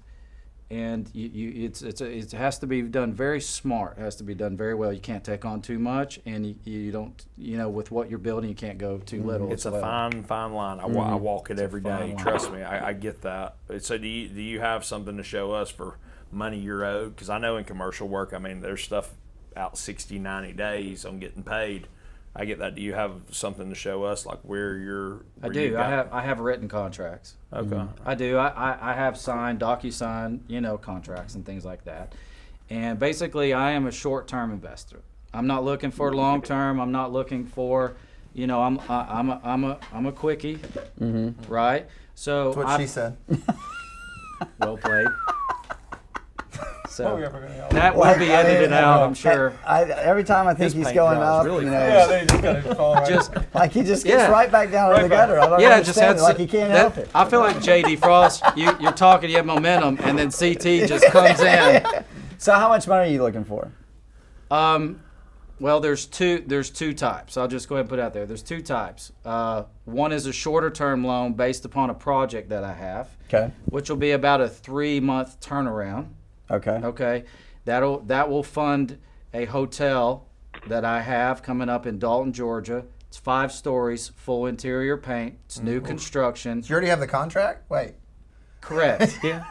[SPEAKER 11] it has to be done very smart. It has to be done very well. You can't take on too much, and you don't, with what you're building, you can't go too little.
[SPEAKER 3] It's a
[SPEAKER 11] as well.
[SPEAKER 3] fine line. I walk it every day. Trust me, I get that. So do you have something to show us for money you're owed? Because I know in commercial work, I mean, there's stuff out 60, 90 days on getting paid. I get that. Do you have something to show us, like where you're?
[SPEAKER 11] I do. I have written contracts.
[SPEAKER 3] Okay.
[SPEAKER 11] I do. I have signed DocuSign, contracts and things like that. And basically, I am a short-term investor. I'm not looking for long-term. I'm not looking for, I'm a quickie, right? So
[SPEAKER 2] That's what she said.
[SPEAKER 11] well played. So
[SPEAKER 4] Oh, yeah, we're gonna help.
[SPEAKER 11] that will be edited out, I'm sure.
[SPEAKER 1] Every time I think
[SPEAKER 3] His
[SPEAKER 1] he's
[SPEAKER 3] paint
[SPEAKER 1] going
[SPEAKER 3] dries
[SPEAKER 1] up,
[SPEAKER 3] really
[SPEAKER 4] Yeah, they just gotta fall right.
[SPEAKER 11] Just
[SPEAKER 1] like he just gets
[SPEAKER 11] Yeah.
[SPEAKER 1] right back down in the gutter. I don't
[SPEAKER 11] yeah, it just
[SPEAKER 1] understand
[SPEAKER 11] had
[SPEAKER 1] it. Like he can't help it.
[SPEAKER 11] I feel like JD Frost. You're talking, you have momentum, and then CT just comes in.
[SPEAKER 1] So how much money are you looking for?
[SPEAKER 11] Well, there's two types. I'll just go ahead and put it out there. There's 2 types. One is a shorter term loan based upon a project that I have,
[SPEAKER 1] Okay.
[SPEAKER 11] which will be about a 3-month turnaround.
[SPEAKER 1] Okay.
[SPEAKER 11] Okay, that will fund a hotel that I have coming up in Dalton, Georgia. It's 5 stories, full interior paint. It's new construction.
[SPEAKER 2] You already have the contract? Wait.
[SPEAKER 11] Correct.
[SPEAKER 3] Yeah.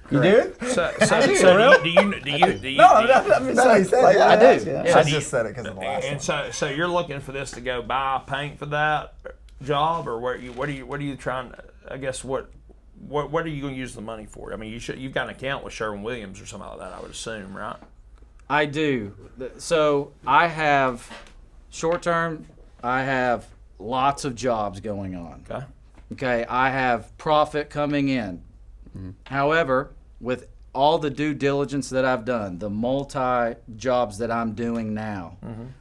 [SPEAKER 1] You do?
[SPEAKER 3] So do you?
[SPEAKER 1] No, I'm just saying.
[SPEAKER 11] I do.
[SPEAKER 1] Yeah.
[SPEAKER 2] I just said it because of the last
[SPEAKER 3] And
[SPEAKER 2] one.
[SPEAKER 3] so you're looking for this to go buy paint for that job, or what are you trying? I guess what are you going to use the money for? I mean, you've got an account with Sherwin-Williams or something like that, I would assume, right?
[SPEAKER 11] I do. So I have short term. I have lots of jobs going on.
[SPEAKER 3] Okay.
[SPEAKER 11] Okay. I have profit coming in. However, with all the due diligence that I've done, the multi jobs that I'm doing now,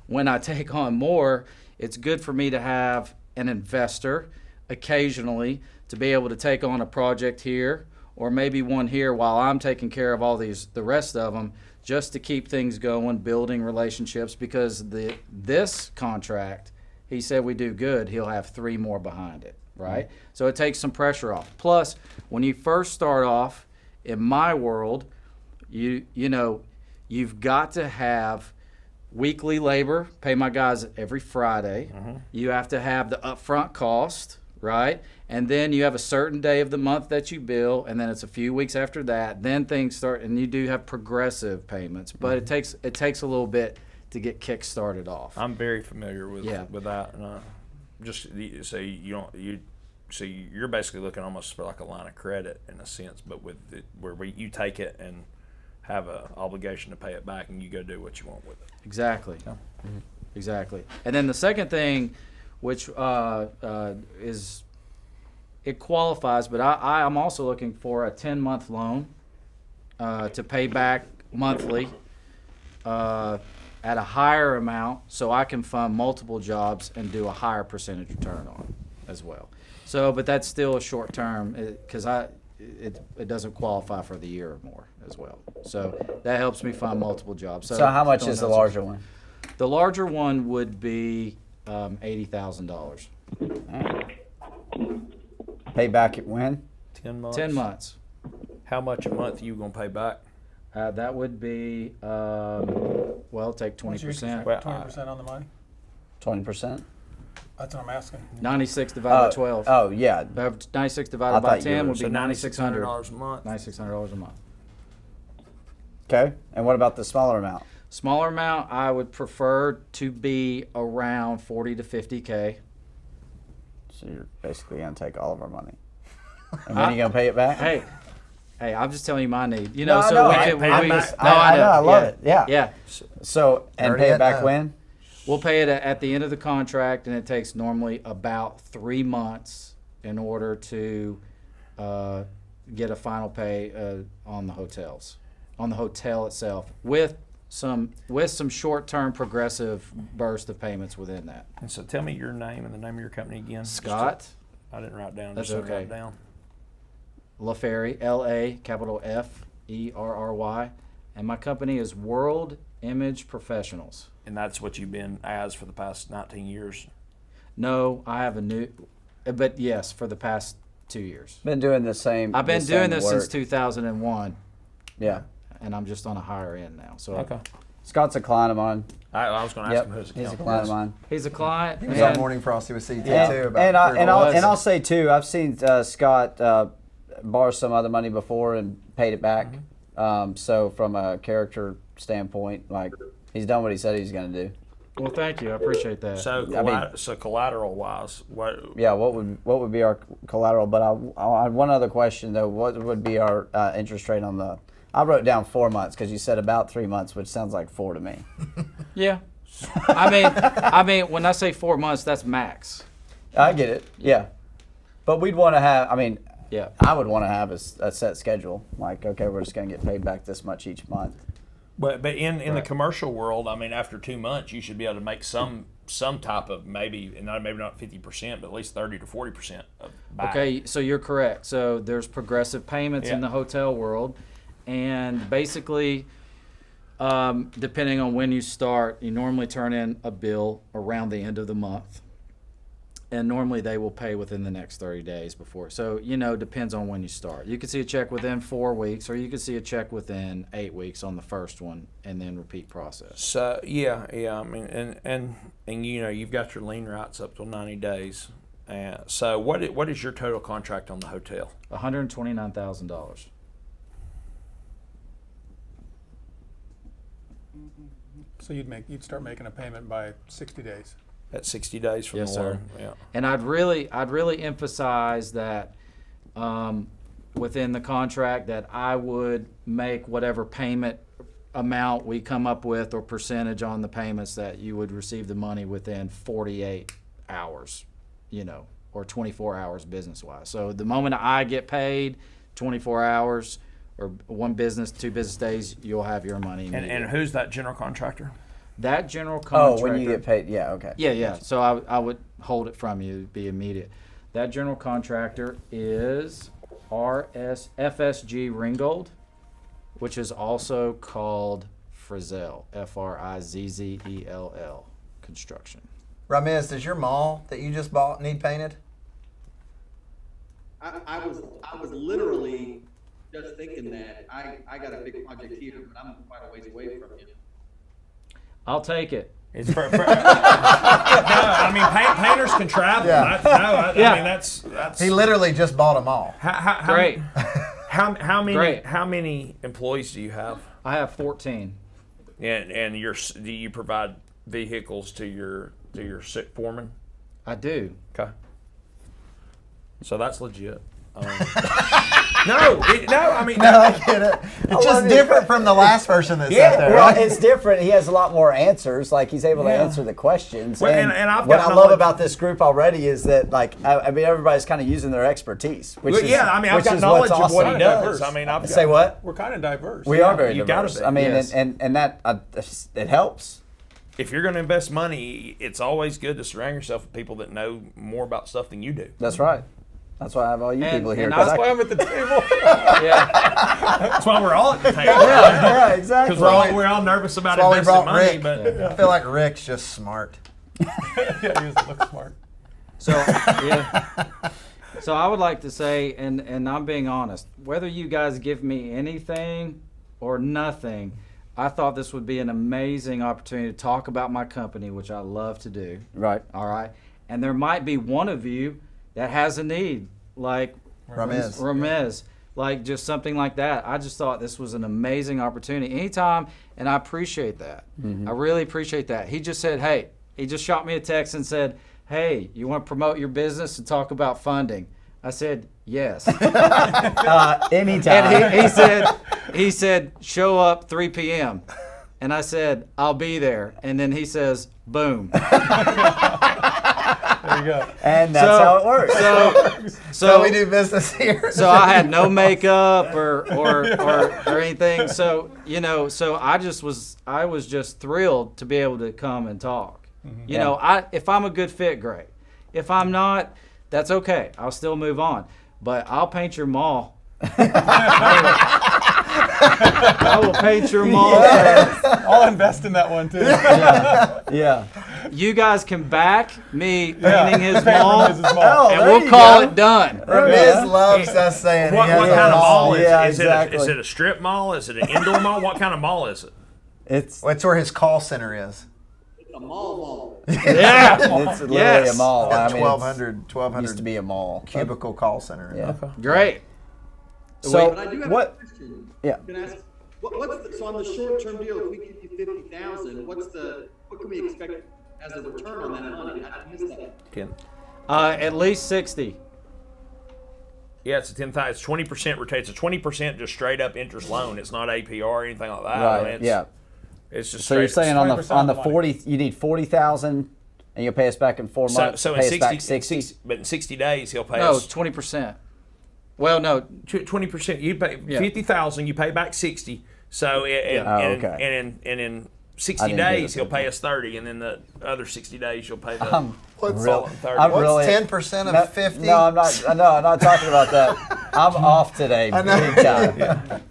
[SPEAKER 11] when I take on more, it's good for me to have an investor occasionally to be able to take on a project here or maybe one here while I'm taking care of all the rest of them, just to keep things going, building relationships, because this contract, he said we do good, he'll have 3 more behind it, right? So it takes some pressure off. Plus, when you first start off, in my world, you've got to have weekly labor, pay my guys every Friday. You have to have the upfront cost, right? And then you have a certain day of the month that you bill, and then it's a few weeks after that. Then things start, and you do have progressive payments, but it takes a little bit to get kick started off.
[SPEAKER 3] I'm very familiar with
[SPEAKER 11] Yeah.
[SPEAKER 3] with that. And, so you're basically looking almost for like a line of credit in a sense, but with it, where you take it and have an obligation to pay it back, and you go do what you want with it.
[SPEAKER 11] Exactly. Exactly. And then the second thing, which is it qualifies, but I'm also looking for a 10-month loan to pay back monthly at a higher amount, so I can fund multiple jobs and do a higher percentage return on as well. So, but that's still a short term because it doesn't qualify for the year or more as well. So that helps me fund multiple jobs.
[SPEAKER 1] So how much is the larger one?
[SPEAKER 11] The larger one would be $80,000.
[SPEAKER 1] Pay back at when?
[SPEAKER 3] 10 months.
[SPEAKER 11] 10 months.
[SPEAKER 3] How much a month are you gonna pay back?
[SPEAKER 11] That would be take 20%.
[SPEAKER 4] 20% on the money?
[SPEAKER 1] 20%?
[SPEAKER 4] That's what I'm asking.
[SPEAKER 11] 96 divided by 12.
[SPEAKER 1] Oh, yeah.
[SPEAKER 11] 96 divided by 10 would be $9,600.
[SPEAKER 3] $9,600 a month.
[SPEAKER 11] $9,600 a month.
[SPEAKER 1] Okay. And what about the smaller amount?
[SPEAKER 11] Smaller amount, I would prefer to be around 40 to 50K.
[SPEAKER 1] So you're basically going to take all of our money. And when are you going to pay it back?
[SPEAKER 11] Hey, I'm just telling you my need. You
[SPEAKER 1] No,
[SPEAKER 11] know, so
[SPEAKER 1] no,
[SPEAKER 11] we
[SPEAKER 1] I-
[SPEAKER 11] can.
[SPEAKER 1] I
[SPEAKER 11] we,
[SPEAKER 1] know,
[SPEAKER 11] no,
[SPEAKER 1] I know, I love it. Yeah.
[SPEAKER 11] Yeah.
[SPEAKER 1] So, and
[SPEAKER 2] Already
[SPEAKER 1] pay it
[SPEAKER 2] at
[SPEAKER 1] back
[SPEAKER 2] that.
[SPEAKER 1] when?
[SPEAKER 11] We'll pay it at the end of the contract, and it takes normally about 3 months in order to get a final pay on the hotels, on the hotel itself, with some short-term progressive burst of payments within that.
[SPEAKER 3] And so tell me your name and the name of your company again.
[SPEAKER 11] Scott
[SPEAKER 3] I didn't write down.
[SPEAKER 11] That's
[SPEAKER 3] just
[SPEAKER 11] okay.
[SPEAKER 3] Write down.
[SPEAKER 11] LaFerry, L-A, capital F-E-R-R-Y, and my company is World Image Professionals.
[SPEAKER 3] And that's what you've been as for the past 19 years.
[SPEAKER 11] No, I have a new, but yes, for the past 2 years.
[SPEAKER 1] Been doing the same.
[SPEAKER 11] I've been
[SPEAKER 1] the
[SPEAKER 11] doing
[SPEAKER 1] same
[SPEAKER 11] this
[SPEAKER 1] work.
[SPEAKER 11] since 2001,
[SPEAKER 1] Yeah.
[SPEAKER 11] and I'm just on a higher end now. So
[SPEAKER 3] Okay.
[SPEAKER 1] Scott's a client of mine.
[SPEAKER 3] I was going to ask him who's
[SPEAKER 1] He's a client of mine.
[SPEAKER 11] he's a client.
[SPEAKER 2] He was
[SPEAKER 11] and
[SPEAKER 2] on Morning Frosty with CT
[SPEAKER 1] Yeah.
[SPEAKER 2] too. About
[SPEAKER 1] And
[SPEAKER 2] three or four
[SPEAKER 1] I'll say too, I've seen Scott borrow some other money before and paid it back. So from a character standpoint, like he's done what he said he's going to do.
[SPEAKER 11] Well, thank you. I appreciate that.
[SPEAKER 3] So, so collateral wise, what?
[SPEAKER 1] Yeah, what would be our collateral? But I had one other question though. What would be our interest rate on the? I wrote down 4 months because you said about 3 months, which sounds like 4 to me.
[SPEAKER 11] Yeah. I mean, when I say 4 months, that's max.
[SPEAKER 1] I get it. Yeah, but we'd want to have. I mean,
[SPEAKER 11] Yeah.
[SPEAKER 1] I would want to have a set schedule. Like, okay, we're just going to get paid back this much each month.
[SPEAKER 3] But in the commercial world, I mean, after 2 months, you should be able to make some type of maybe not 50%, but at least 30 to 40% of back.
[SPEAKER 11] Okay, so you're correct. So there's progressive payments in
[SPEAKER 3] Yeah.
[SPEAKER 11] the hotel world, and basically, depending on when you start, you normally turn in a bill around the end of the month, and normally they will pay within the next 30 days before. So depends on when you start. You could see a check within 4 weeks, or you could see a check within 8 weeks on the first one, and then repeat process.
[SPEAKER 3] So yeah. I mean, and you've got your lien rights up till 90 days. So what is your total contract on the hotel?
[SPEAKER 11] $129,000.
[SPEAKER 4] So you'd start making a payment by 60 days.
[SPEAKER 3] At 60 days from
[SPEAKER 11] Yes,
[SPEAKER 3] the
[SPEAKER 11] sir.
[SPEAKER 3] loan. Yeah.
[SPEAKER 11] And I'd really emphasize that within the contract that I would make whatever payment amount we come up with or percentage on the payments that you would receive the money within 48 hours, or 24 hours business-wise. So the moment I get paid, 24 hours or 2 business days, you'll have your money immediately.
[SPEAKER 3] And who's that general contractor?
[SPEAKER 11] That general contractor.
[SPEAKER 1] Oh, when you get paid, yeah, okay.
[SPEAKER 11] Yeah. So I would hold it from you. It'd be immediate. That general contractor is FSG Ringgold, which is also called Frizzell, Frizzell Construction.
[SPEAKER 2] Ramiz, does your mall that you just bought need painted?
[SPEAKER 6] I was literally just thinking that I got a big project here, but I'm quite a ways away from you.
[SPEAKER 11] I'll take it.
[SPEAKER 3] It's no, I mean painters can travel.
[SPEAKER 2] Yeah.
[SPEAKER 3] I mean that's
[SPEAKER 2] He literally just bought them all.
[SPEAKER 11] Great.
[SPEAKER 3] How many
[SPEAKER 11] Great.
[SPEAKER 3] how many employees do you have?
[SPEAKER 11] I have 14.
[SPEAKER 3] And do you provide vehicles to your sick foreman?
[SPEAKER 11] I do.
[SPEAKER 3] Okay. So that's legit. No, I mean,
[SPEAKER 2] No, I get it. It's just different from the last person that sat there.
[SPEAKER 1] Well,
[SPEAKER 2] Right?
[SPEAKER 1] it's different. He has a lot more answers. Like he's able to answer the questions.
[SPEAKER 3] Well, and I've
[SPEAKER 1] what
[SPEAKER 3] got
[SPEAKER 1] I love
[SPEAKER 3] knowledge-
[SPEAKER 1] about this group already is that, like, I mean, everybody's kind of using their expertise. Which
[SPEAKER 3] well,
[SPEAKER 1] is,
[SPEAKER 3] yeah, I mean, I've
[SPEAKER 1] which
[SPEAKER 3] got
[SPEAKER 1] is
[SPEAKER 3] knowledge
[SPEAKER 1] what's
[SPEAKER 3] of what
[SPEAKER 1] awesome.
[SPEAKER 3] he does.
[SPEAKER 4] Diverse.
[SPEAKER 3] I mean, I've got,
[SPEAKER 1] Say what?
[SPEAKER 4] We're kind of diverse.
[SPEAKER 1] We are very
[SPEAKER 3] you gotta
[SPEAKER 1] diverse.
[SPEAKER 3] be.
[SPEAKER 1] I mean,
[SPEAKER 11] Yes.
[SPEAKER 1] and that it helps.
[SPEAKER 3] if you're going to invest money, it's always good to surround yourself with people that know more about stuff than you do.
[SPEAKER 1] That's right. That's why I have all you people here.
[SPEAKER 11] and
[SPEAKER 1] 'cause
[SPEAKER 11] that's
[SPEAKER 1] I-
[SPEAKER 4] I'm at the table.
[SPEAKER 11] Yeah.
[SPEAKER 3] That's why we're all at the table.
[SPEAKER 1] yeah, exactly.
[SPEAKER 3] Because we're all nervous about
[SPEAKER 2] That's why we
[SPEAKER 3] investing
[SPEAKER 2] brought
[SPEAKER 3] money,
[SPEAKER 2] Rick.
[SPEAKER 3] but
[SPEAKER 2] I feel like Rick's just smart.
[SPEAKER 4] Yeah, he doesn't look smart.
[SPEAKER 11] So yeah. So I would like to say, and I'm being honest, whether you guys give me anything or nothing, I thought this would be an amazing opportunity to talk about my company, which I love to do.
[SPEAKER 1] Right.
[SPEAKER 11] All right. And there might be one of you that has a need, like
[SPEAKER 2] Ramiz.
[SPEAKER 11] like just something like that. I just thought this was an amazing opportunity. Anytime, and I appreciate that. I really appreciate that. He just said, hey, he just shot me a text and said, hey, you want to promote your business and talk about funding? I said, yes.
[SPEAKER 1] Anytime.
[SPEAKER 11] And he said, show up 3 p.m. And I said, I'll be there. And then he says, boom.
[SPEAKER 4] There you go.
[SPEAKER 1] And that's how it works.
[SPEAKER 2] So we do business here.
[SPEAKER 11] So I had no makeup or anything. So so I was just thrilled to be able to come and talk. You know, if I'm a good fit, great. If I'm not, that's okay. I'll still move on. But I'll paint your mall. I will paint your mall.
[SPEAKER 4] I'll invest in that one too.
[SPEAKER 1] Yeah.
[SPEAKER 11] You guys can back me painting his mall,
[SPEAKER 4] Ramiz's mall.
[SPEAKER 11] and
[SPEAKER 1] there
[SPEAKER 11] we'll
[SPEAKER 1] you
[SPEAKER 11] call
[SPEAKER 1] go.
[SPEAKER 11] it done.
[SPEAKER 2] Ramiz loves us saying
[SPEAKER 3] what
[SPEAKER 2] he has
[SPEAKER 3] kind
[SPEAKER 2] a
[SPEAKER 3] of mall is
[SPEAKER 1] Yeah,
[SPEAKER 3] it? Is,
[SPEAKER 1] exactly.
[SPEAKER 3] is it a strip mall? Is it an indoor mall? What kind of mall is it?
[SPEAKER 1] It's
[SPEAKER 2] Well, it's where his call center is.
[SPEAKER 6] It's a mall.
[SPEAKER 11] Yeah.
[SPEAKER 1] it's literally
[SPEAKER 11] Yes.
[SPEAKER 1] a mall.
[SPEAKER 2] At
[SPEAKER 1] I mean,
[SPEAKER 2] 1200
[SPEAKER 1] used to be a mall.
[SPEAKER 2] cubicle call center.
[SPEAKER 1] Yeah.
[SPEAKER 11] Great.
[SPEAKER 1] So
[SPEAKER 6] But I do have
[SPEAKER 1] what?
[SPEAKER 6] a question.
[SPEAKER 1] Yeah.
[SPEAKER 6] Can I ask, what's the, so on the short-term deal, if we give you 50,000, what can we expect as a return on that money? I missed that.
[SPEAKER 11] At least 60.
[SPEAKER 3] Yeah, it's a 10,000. It's 20% return. It's a 20% just straight up interest loan. It's not APR or anything like that. I mean,
[SPEAKER 1] Right.
[SPEAKER 3] it's,
[SPEAKER 1] Yeah.
[SPEAKER 3] It's just
[SPEAKER 1] So you're
[SPEAKER 3] straight-
[SPEAKER 1] saying on the
[SPEAKER 4] 20%
[SPEAKER 1] on the
[SPEAKER 4] of the money.
[SPEAKER 1] 40, you need 40,000, and you'll pay us back in 4 months.
[SPEAKER 3] So in
[SPEAKER 1] pay us
[SPEAKER 3] 60,
[SPEAKER 1] back
[SPEAKER 3] in
[SPEAKER 1] 60.
[SPEAKER 3] but in 60 days he'll pay
[SPEAKER 11] No,
[SPEAKER 3] us
[SPEAKER 11] 20%. Well, no.
[SPEAKER 3] 20%. You pay
[SPEAKER 11] Yeah.
[SPEAKER 3] 50,000. You pay back 60. So and in 60
[SPEAKER 1] didn't get
[SPEAKER 3] days
[SPEAKER 1] it.
[SPEAKER 3] he'll pay us 30, and then the other 60 days you'll pay the
[SPEAKER 2] What's
[SPEAKER 1] Real-
[SPEAKER 3] 30.
[SPEAKER 1] I'm
[SPEAKER 2] What's
[SPEAKER 1] really
[SPEAKER 2] 10% of
[SPEAKER 1] no,
[SPEAKER 2] 50?
[SPEAKER 1] No, I'm not. No, I'm not talking about that. I'm off today,
[SPEAKER 2] I know.
[SPEAKER 1] big time.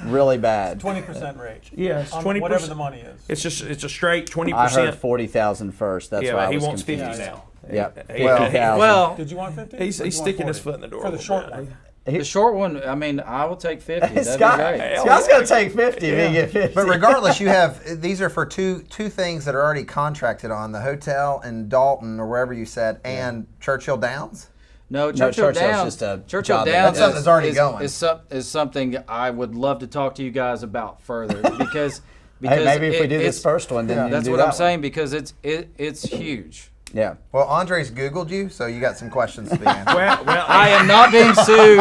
[SPEAKER 1] Really bad.
[SPEAKER 4] 20% rate.
[SPEAKER 3] Yeah, it's
[SPEAKER 4] On
[SPEAKER 3] 20%.
[SPEAKER 4] whatever the money is.
[SPEAKER 3] It's a straight 20%.
[SPEAKER 1] I heard 40,000 first. That's
[SPEAKER 3] yeah,
[SPEAKER 1] why
[SPEAKER 3] but
[SPEAKER 1] I
[SPEAKER 3] he
[SPEAKER 1] was
[SPEAKER 3] wants 50
[SPEAKER 1] confused.
[SPEAKER 3] now.
[SPEAKER 1] Yep.
[SPEAKER 3] Well,
[SPEAKER 1] 50,000.
[SPEAKER 11] Well,
[SPEAKER 4] Did you want 50?
[SPEAKER 3] He's
[SPEAKER 4] Or did you want
[SPEAKER 3] sticking his
[SPEAKER 4] 40?
[SPEAKER 3] foot in the door.
[SPEAKER 4] For
[SPEAKER 3] a
[SPEAKER 4] the
[SPEAKER 3] little
[SPEAKER 4] short
[SPEAKER 3] bit.
[SPEAKER 4] one.
[SPEAKER 11] the short one, I mean, I will take 50. That'd
[SPEAKER 1] Scott,
[SPEAKER 11] be great.
[SPEAKER 1] Scott's gonna take 50 if he get 50.
[SPEAKER 2] But regardless, you have these are for two things that are already contracted on the hotel in Dalton or wherever you said, and Churchill Downs.
[SPEAKER 11] No, Churchill
[SPEAKER 1] Churchill's
[SPEAKER 11] Downs.
[SPEAKER 1] just a
[SPEAKER 11] Churchill
[SPEAKER 1] job.
[SPEAKER 11] Downs
[SPEAKER 2] That's something that's already
[SPEAKER 11] is,
[SPEAKER 2] going.
[SPEAKER 11] is something I would love to talk to you guys about further because
[SPEAKER 1] Hey, maybe if we do this
[SPEAKER 11] it's-
[SPEAKER 1] first one, then you
[SPEAKER 11] that's
[SPEAKER 1] do
[SPEAKER 11] what
[SPEAKER 1] that
[SPEAKER 11] I'm
[SPEAKER 1] one.
[SPEAKER 11] saying because it's huge.
[SPEAKER 1] Yeah.
[SPEAKER 2] Well, Andres Googled you, so you got some questions to be answered.
[SPEAKER 3] Well,
[SPEAKER 11] I am not being sued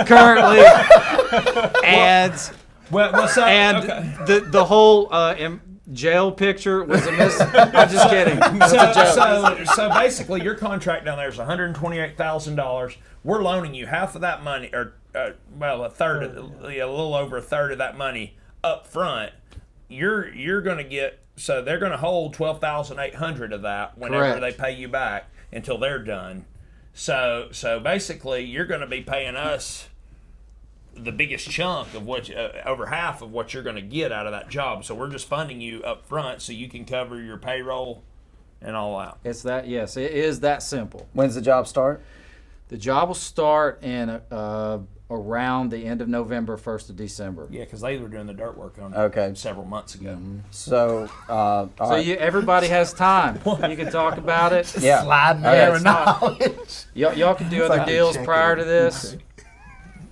[SPEAKER 11] currently, and
[SPEAKER 3] okay.
[SPEAKER 11] the whole jail picture was a miss. I'm just kidding. That's a joke.
[SPEAKER 3] So basically, your contract down there is $128,000. We're loaning you half of that money, or a little over a third of that money up front. You're going to get. So they're going to hold $12,800 of that whenever
[SPEAKER 11] Correct.
[SPEAKER 3] they pay you back until they're done. So basically, you're going to be paying us the biggest chunk of what over half of what you're going to get out of that job. So we're just funding you up front so you can cover your payroll and all that.
[SPEAKER 11] It's that. Yes, it is that simple.
[SPEAKER 1] When's the job start?
[SPEAKER 11] The job will start in around the end of November, 1st of December.
[SPEAKER 3] Yeah, because they were doing the dirt work on it
[SPEAKER 1] Okay.
[SPEAKER 3] several months ago.
[SPEAKER 1] So, all
[SPEAKER 11] So
[SPEAKER 1] right.
[SPEAKER 11] everybody has time. You can talk about it.
[SPEAKER 1] Yeah.
[SPEAKER 2] Sliding
[SPEAKER 1] Okay.
[SPEAKER 2] there with knowledge.
[SPEAKER 11] Y'all can do
[SPEAKER 2] It's
[SPEAKER 11] other
[SPEAKER 2] like a
[SPEAKER 11] deals
[SPEAKER 2] chicken.
[SPEAKER 11] prior to this.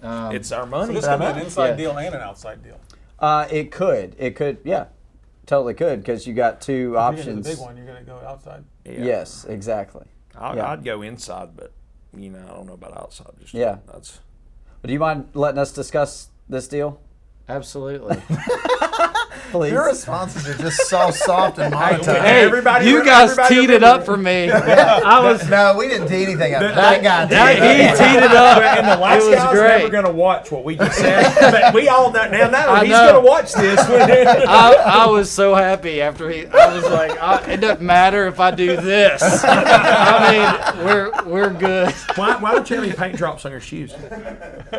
[SPEAKER 3] It's our
[SPEAKER 4] So
[SPEAKER 3] money.
[SPEAKER 4] this could be an inside deal and an outside deal.
[SPEAKER 1] It could, yeah, totally could, because you got two
[SPEAKER 4] If you're
[SPEAKER 1] options.
[SPEAKER 4] gonna do the big one, you're going to go outside.
[SPEAKER 3] Yeah.
[SPEAKER 1] Yes, exactly. Yeah.
[SPEAKER 3] I'd go inside, but I don't know about outside. Just
[SPEAKER 1] Yeah.
[SPEAKER 3] That's.
[SPEAKER 1] But do you mind letting us discuss this deal,
[SPEAKER 11] Absolutely.
[SPEAKER 1] please?
[SPEAKER 2] Your responses are just so soft and monotone.
[SPEAKER 11] Hey, you guys teed it up for me. I was.
[SPEAKER 2] No, we didn't tee anything up. That guy
[SPEAKER 11] He teed it up.
[SPEAKER 3] And the last
[SPEAKER 11] It was
[SPEAKER 3] guy's
[SPEAKER 11] great.
[SPEAKER 3] never going to watch what we just said. But we all know now
[SPEAKER 11] I
[SPEAKER 3] he's
[SPEAKER 11] know.
[SPEAKER 3] going to watch this.
[SPEAKER 11] I was so happy after I was like, it doesn't matter if I do this. I mean, we're good.
[SPEAKER 3] why don't you have any paint drops on your shoes?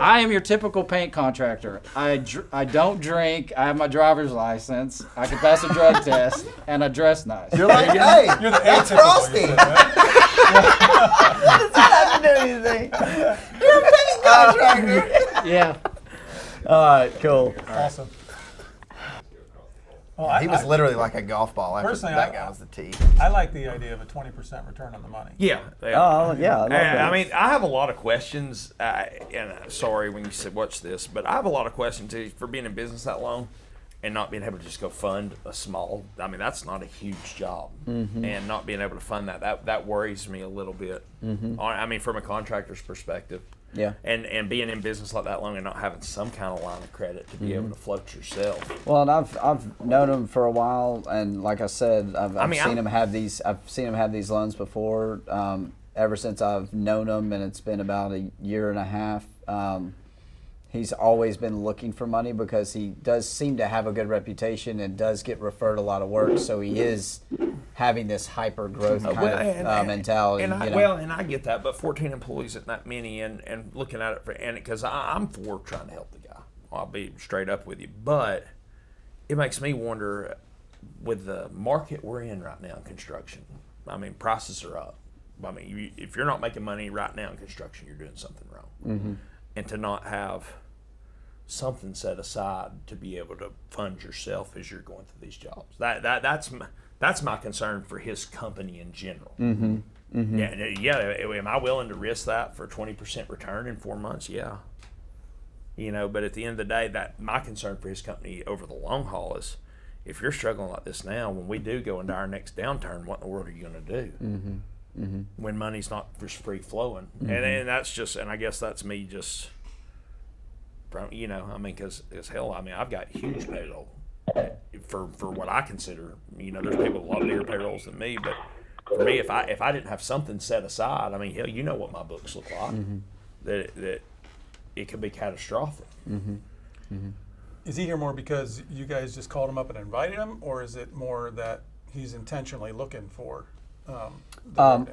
[SPEAKER 11] I am your typical paint contractor. I don't drink. I have my driver's license. I can pass a drug test, and I dress nice.
[SPEAKER 2] You're like, hey,
[SPEAKER 4] You're the
[SPEAKER 2] that's
[SPEAKER 4] atypical,
[SPEAKER 2] Frosty.
[SPEAKER 4] you said, right?
[SPEAKER 1] Doesn't do anything.
[SPEAKER 2] You're a paint contractor.
[SPEAKER 11] Yeah.
[SPEAKER 1] All right, cool.
[SPEAKER 4] Awesome. Well,
[SPEAKER 2] He was literally like a golf ball. After
[SPEAKER 4] Personally,
[SPEAKER 2] that
[SPEAKER 4] I-
[SPEAKER 2] guy was the tee.
[SPEAKER 4] I like the idea of a 20% return on the money.
[SPEAKER 3] Yeah.
[SPEAKER 1] Oh, yeah. I love that.
[SPEAKER 3] I mean, I have a lot of questions, and sorry when you said watch this, but I have a lot of questions too, for being in business that long and not being able to just go fund a small. I mean, that's not a huge job, and not being able to fund that worries me a little bit. I mean, from a contractor's perspective.
[SPEAKER 1] Yeah.
[SPEAKER 3] And being in business like that long and not having some kind of line of credit to be able to float yourself.
[SPEAKER 1] Well, and I've known him for a while, and like I said, I've seen him have these. I've seen him have these loans before. Ever since I've known him, and it's been about a year and a half. He's always been looking for money because he does seem to have a good reputation and does get referred a lot of work. So he is having this hyper growth kind of mentality.
[SPEAKER 3] And I get that, but 14 employees isn't that many, and looking at it because I'm for trying to help the guy. I'll be straight up with you, but it makes me wonder with the market we're in right now in construction. I mean, prices are up. I mean, if you're not making money right now in construction, you're doing something wrong. And to not have something set aside to be able to fund yourself as you're going through these jobs. That's my concern for his company in general. Yeah. Am I willing to risk that for a 20% return in 4 months? Yeah. But at the end of the day, that my concern for his company over the long haul is, if you're struggling like this now, when we do go into our next downturn, what in the world are you going to do? When money's not just free flowing, and that's just, and I guess that's me just. I mean, because hell, I mean, I've got huge payroll for what I consider. There's people with a lot bigger payrolls than me, but for me, if I didn't have something set aside, I mean, hell, you know what my books look like. That it could be catastrophic.
[SPEAKER 4] Is he here more because you guys just called him up and invited him, or is it more that he's intentionally looking for?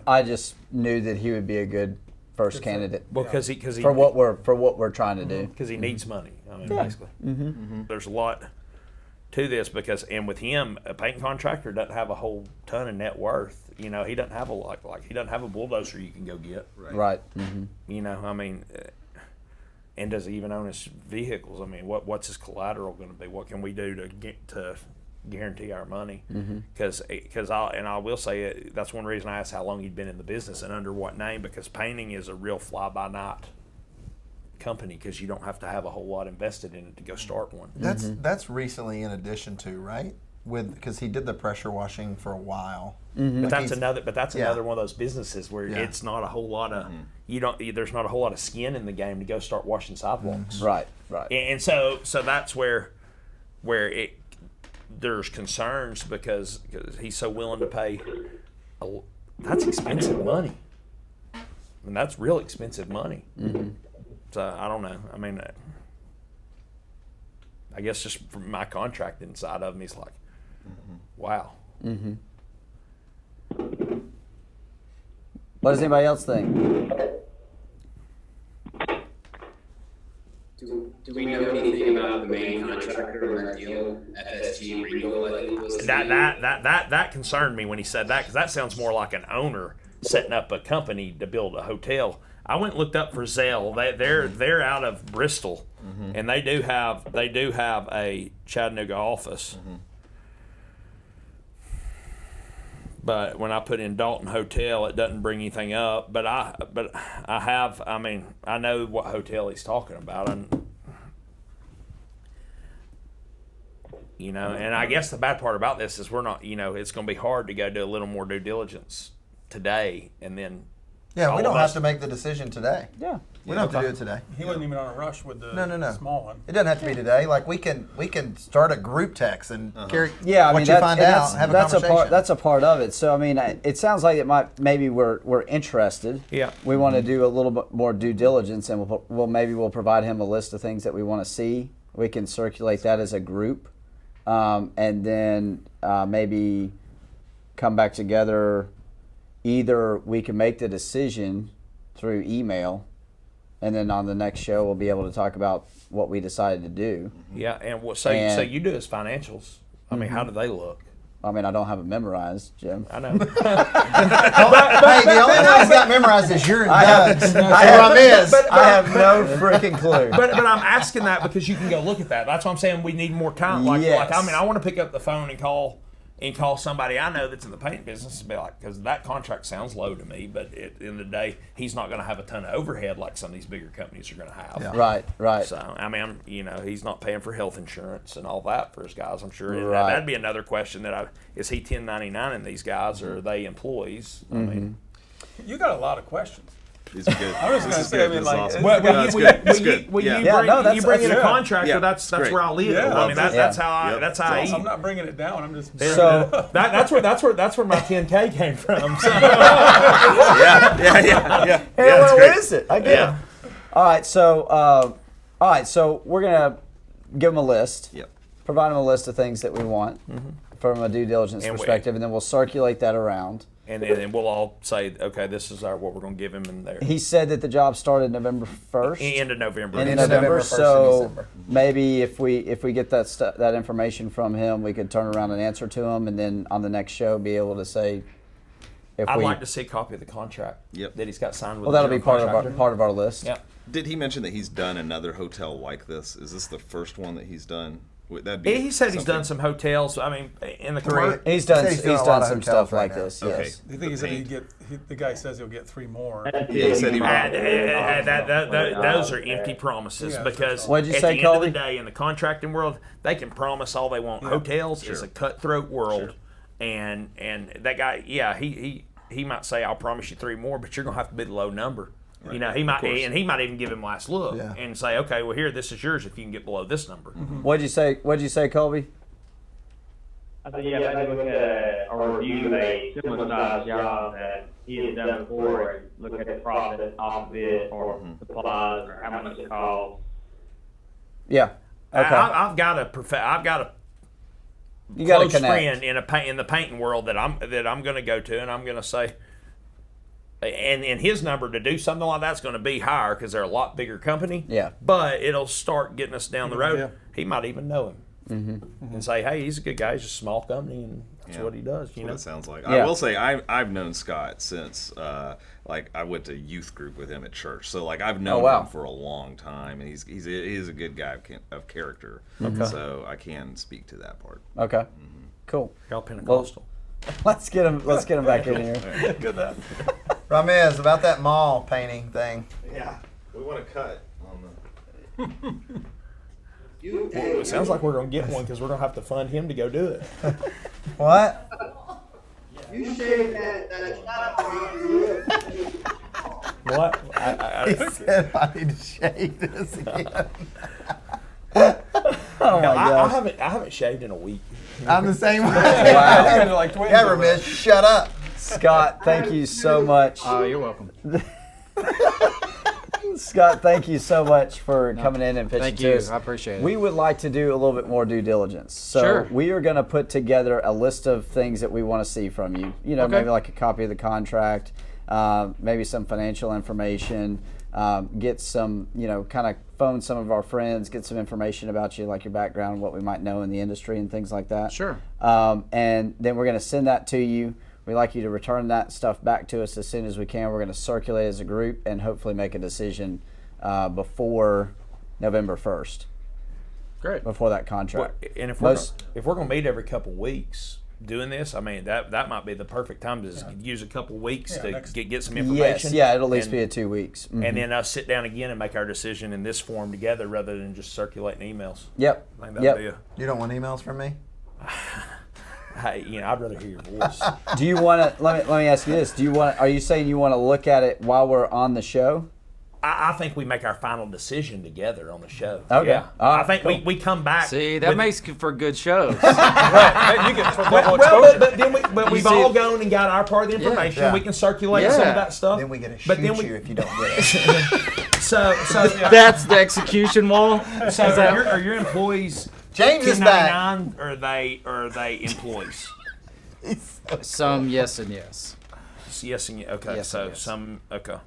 [SPEAKER 1] I just knew that he would be a good first candidate.
[SPEAKER 3] Well, because he
[SPEAKER 1] for what we're trying to do.
[SPEAKER 3] Because he needs money. I mean, basically, there's a lot to this because, and with him, a paint contractor doesn't have a whole ton of net worth. He doesn't have a lot. Like he doesn't have a bulldozer you can go get.
[SPEAKER 1] Right.
[SPEAKER 3] I mean, and does he even own his vehicles? I mean, what's his collateral going to be? What can we do to guarantee our money? Because I will say it, that's one reason I asked how long he'd been in the business and under what name, because painting is a real fly-by-night company because you don't have to have a whole lot invested in it to go start one.
[SPEAKER 2] That's recently in addition to, right? Because he did the pressure washing for a while.
[SPEAKER 3] But that's another one of those businesses where
[SPEAKER 2] Yeah.
[SPEAKER 3] it's not a whole lot of there's not a whole lot of skin in the game to go start washing sidewalks.
[SPEAKER 1] Right.
[SPEAKER 3] And so that's where there's concerns because he's so willing to pay. That's expensive money. I mean, that's real expensive money. So I don't know. I mean, I guess just from my contract inside of him, he's like, wow.
[SPEAKER 1] What does anybody else think?
[SPEAKER 7] Do we know anything about the main contractor on that deal, FSG Regal? I think it was.
[SPEAKER 3] That concerned me when he said that, because that sounds more like an owner setting up a company to build a hotel. I went and looked up for Zelle. They're out of Bristol, and they do have a Chattanooga office. But when I put in Dalton Hotel, it doesn't bring anything up. But I know what hotel he's talking about. And I guess the bad part about this is we're not. It's going to be hard to go do a little more due diligence today, and then.
[SPEAKER 2] Yeah, we don't have to make the decision today.
[SPEAKER 1] Yeah.
[SPEAKER 2] We don't have to do it today.
[SPEAKER 4] He wasn't even on a rush with the
[SPEAKER 2] No.
[SPEAKER 4] small one.
[SPEAKER 2] It doesn't have to be today. Like we can start a group text and carry
[SPEAKER 1] Yeah, I
[SPEAKER 2] what
[SPEAKER 1] mean,
[SPEAKER 2] you find out, have a conversation.
[SPEAKER 1] That's a part of it. So I mean, it sounds like maybe we're interested.
[SPEAKER 3] Yeah.
[SPEAKER 1] We want to do a little bit more due diligence, and we'll provide him a list of things that we want to see. We can circulate that as a group, and then maybe come back together. Either we can make the decision through email, and then on the next show we'll be able to talk about what we decided to do.
[SPEAKER 3] Yeah, and so you do his financials. I mean, how do they look?
[SPEAKER 1] I mean, I don't have it memorized, Jim.
[SPEAKER 3] I know.
[SPEAKER 2] Hey, the only thing he's got memorized is your Doug's. I
[SPEAKER 1] have no freaking clue.
[SPEAKER 3] But I'm asking that because you can go look at that. That's why I'm saying we need more time.
[SPEAKER 1] Yes.
[SPEAKER 3] I want to pick up the phone and call somebody I know that's in the paint business and be like, because that contract sounds low to me, but at the end of the day, he's not going to have a ton of overhead like some of these bigger companies are going to have.
[SPEAKER 1] Yeah. Right.
[SPEAKER 3] So, I mean, he's not paying for health insurance and all that for his guys, I'm sure.
[SPEAKER 1] Right.
[SPEAKER 3] That'd be another question is he 1099 in these guys, or are they employees? I mean,
[SPEAKER 4] You got a lot of questions.
[SPEAKER 5] These are good.
[SPEAKER 4] I was going to say,
[SPEAKER 5] This is awesome.
[SPEAKER 3] Well,
[SPEAKER 5] It's good.
[SPEAKER 3] you bring in a
[SPEAKER 4] good.
[SPEAKER 3] contractor,
[SPEAKER 5] Yeah,
[SPEAKER 3] that's
[SPEAKER 5] great.
[SPEAKER 3] where I live.
[SPEAKER 4] Yeah,
[SPEAKER 3] I mean, that's how I eat.
[SPEAKER 4] I'm not bringing it down. I'm just.
[SPEAKER 1] So
[SPEAKER 3] That's where my 10K came from. So.
[SPEAKER 5] Yeah.
[SPEAKER 1] well,
[SPEAKER 5] great.
[SPEAKER 1] what is it? I get it. All right, so we're gonna give them a list.
[SPEAKER 5] Yep.
[SPEAKER 1] Provide them a list of things that we want from a due diligence perspective, and then we'll circulate that around.
[SPEAKER 3] And then we'll all say, okay, this is what we're going to give him in there.
[SPEAKER 1] He said that the job started November 1st.
[SPEAKER 3] End of November.
[SPEAKER 1] End of
[SPEAKER 2] November
[SPEAKER 1] November.
[SPEAKER 2] 1st
[SPEAKER 1] So
[SPEAKER 2] in December.
[SPEAKER 1] maybe if we get that information from him, we could turn around and answer to him, and then on the next show be able to say if
[SPEAKER 3] I'd like to see a copy of the contract
[SPEAKER 5] Yep.
[SPEAKER 3] that he's got signed with.
[SPEAKER 1] Well, that'll
[SPEAKER 3] the
[SPEAKER 1] be part
[SPEAKER 3] general
[SPEAKER 1] of our list.
[SPEAKER 3] Yeah.
[SPEAKER 5] Did he mention that he's done another hotel like this? Is this the first one that he's done? That'd be
[SPEAKER 3] He said he's
[SPEAKER 5] something-
[SPEAKER 3] done some hotels. I mean, in the career.
[SPEAKER 1] He's done
[SPEAKER 2] He said he's doing a lot of
[SPEAKER 1] some
[SPEAKER 2] hotels
[SPEAKER 1] stuff
[SPEAKER 2] right
[SPEAKER 1] like
[SPEAKER 2] now.
[SPEAKER 1] this.
[SPEAKER 5] Okay.
[SPEAKER 1] Yes.
[SPEAKER 4] The thing is that the guy says he'll get 3 more.
[SPEAKER 5] He said he
[SPEAKER 3] Those are empty promises
[SPEAKER 4] Yeah,
[SPEAKER 3] because
[SPEAKER 1] What'd you
[SPEAKER 3] at
[SPEAKER 1] say,
[SPEAKER 3] the
[SPEAKER 1] Colby?
[SPEAKER 3] end of the day, in the contracting world, they can promise all they want. Hotels is a cutthroat world, and that guy, he might say, "I'll promise you 3 more," but you're gonna have to bid a low number.
[SPEAKER 5] Right.
[SPEAKER 3] He might even give him last look
[SPEAKER 2] Yeah.
[SPEAKER 3] and say, "Okay, well here, this is yours if you can get below this number."
[SPEAKER 1] What'd you say, Colby?
[SPEAKER 8] I said, yeah, maybe look at a review of a similar size job that he has done before and look at the profit off of it or supplies or how much it costs.
[SPEAKER 1] Yeah. Okay.
[SPEAKER 3] I've got a
[SPEAKER 1] You got to
[SPEAKER 3] close
[SPEAKER 1] connect.
[SPEAKER 3] friend in the painting world that I'm going to go to, and I'm going to say, and his number to do something like that's going to be higher because they're a lot bigger company.
[SPEAKER 1] Yeah.
[SPEAKER 3] But it'll start getting us down the road.
[SPEAKER 4] Yeah.
[SPEAKER 3] He might even know him and say, "Hey, he's a good guy. He's just a small company, and that's what he does."
[SPEAKER 5] That's what it sounds like.
[SPEAKER 1] Yeah.
[SPEAKER 5] I will say I've known Scott since like I went to youth group with him at church, so like I've known him for a long time, and he's a good guy of character. So I can speak to that part.
[SPEAKER 1] Okay. Cool.
[SPEAKER 3] Y'all Pentecostal.
[SPEAKER 1] Let's get him back in here.
[SPEAKER 2] Ramiz, about that mall painting thing.
[SPEAKER 5] Yeah, we want to cut on the.
[SPEAKER 3] It sounds like we're going to get one because we're going to have to fund him to go do it.
[SPEAKER 2] What?
[SPEAKER 6] You shaved that shot up.
[SPEAKER 3] What?
[SPEAKER 2] He said I need to shave this again.
[SPEAKER 1] Oh my gosh.
[SPEAKER 3] I haven't shaved in a week.
[SPEAKER 2] I'm the same way.
[SPEAKER 4] Wow. Like twins
[SPEAKER 2] Yeah,
[SPEAKER 4] over
[SPEAKER 2] Ramiz, shut up.
[SPEAKER 1] Scott, thank you so much.
[SPEAKER 11] Oh, you're welcome.
[SPEAKER 1] Scott, thank you so much for coming in and pitching
[SPEAKER 11] Thank
[SPEAKER 1] to
[SPEAKER 11] you.
[SPEAKER 1] us.
[SPEAKER 11] I appreciate it.
[SPEAKER 1] We would like to do a little bit more due diligence. So
[SPEAKER 11] Sure.
[SPEAKER 1] we are going to put together a list of things that we want to see from you. You know,
[SPEAKER 11] Okay.
[SPEAKER 1] maybe like a copy of the contract, maybe some financial information, get some, kind of phone some of our friends, get some information about you, like your background, what we might know in the industry and things like that.
[SPEAKER 11] Sure.
[SPEAKER 1] And then we're going to send that to you. We'd like you to return that stuff back to us as soon as we can. We're going to circulate as a group and hopefully make a decision before November 1st.
[SPEAKER 11] Great.
[SPEAKER 1] Before that contract.
[SPEAKER 3] And if we're going to meet every couple weeks doing this, I mean, that might be the perfect time to use a couple weeks to get some information.
[SPEAKER 1] Yes, yeah, it'll at least be 2 weeks. Mm-hmm.
[SPEAKER 3] And then us sit down again and make our decision in this form together rather than just circulating emails.
[SPEAKER 1] Yep.
[SPEAKER 3] I think that'd be
[SPEAKER 2] You don't want emails from me?
[SPEAKER 3] Hey, I'd rather hear your voice.
[SPEAKER 1] Do you want to? Let me ask you this: Are you saying you want to look at it while we're on the show?
[SPEAKER 3] I think we make our final decision together on the show.
[SPEAKER 1] Okay.
[SPEAKER 3] Yeah. I think we come back.
[SPEAKER 11] See, that makes for good shows.
[SPEAKER 4] Right. You get double
[SPEAKER 3] well,
[SPEAKER 4] exposure.
[SPEAKER 3] but then we've all gone and got our part of the information.
[SPEAKER 2] Yeah.
[SPEAKER 3] We can circulate some of that stuff.
[SPEAKER 2] Then we get to shoot you if you don't get it.
[SPEAKER 3] So
[SPEAKER 11] That's the execution wall.
[SPEAKER 3] So are your employees
[SPEAKER 2] James is back.
[SPEAKER 3] 1099 or are they employees?
[SPEAKER 11] Some yes and yes.
[SPEAKER 3] Yes and okay.
[SPEAKER 11] Yes
[SPEAKER 3] so
[SPEAKER 11] and yes.
[SPEAKER 3] some okay.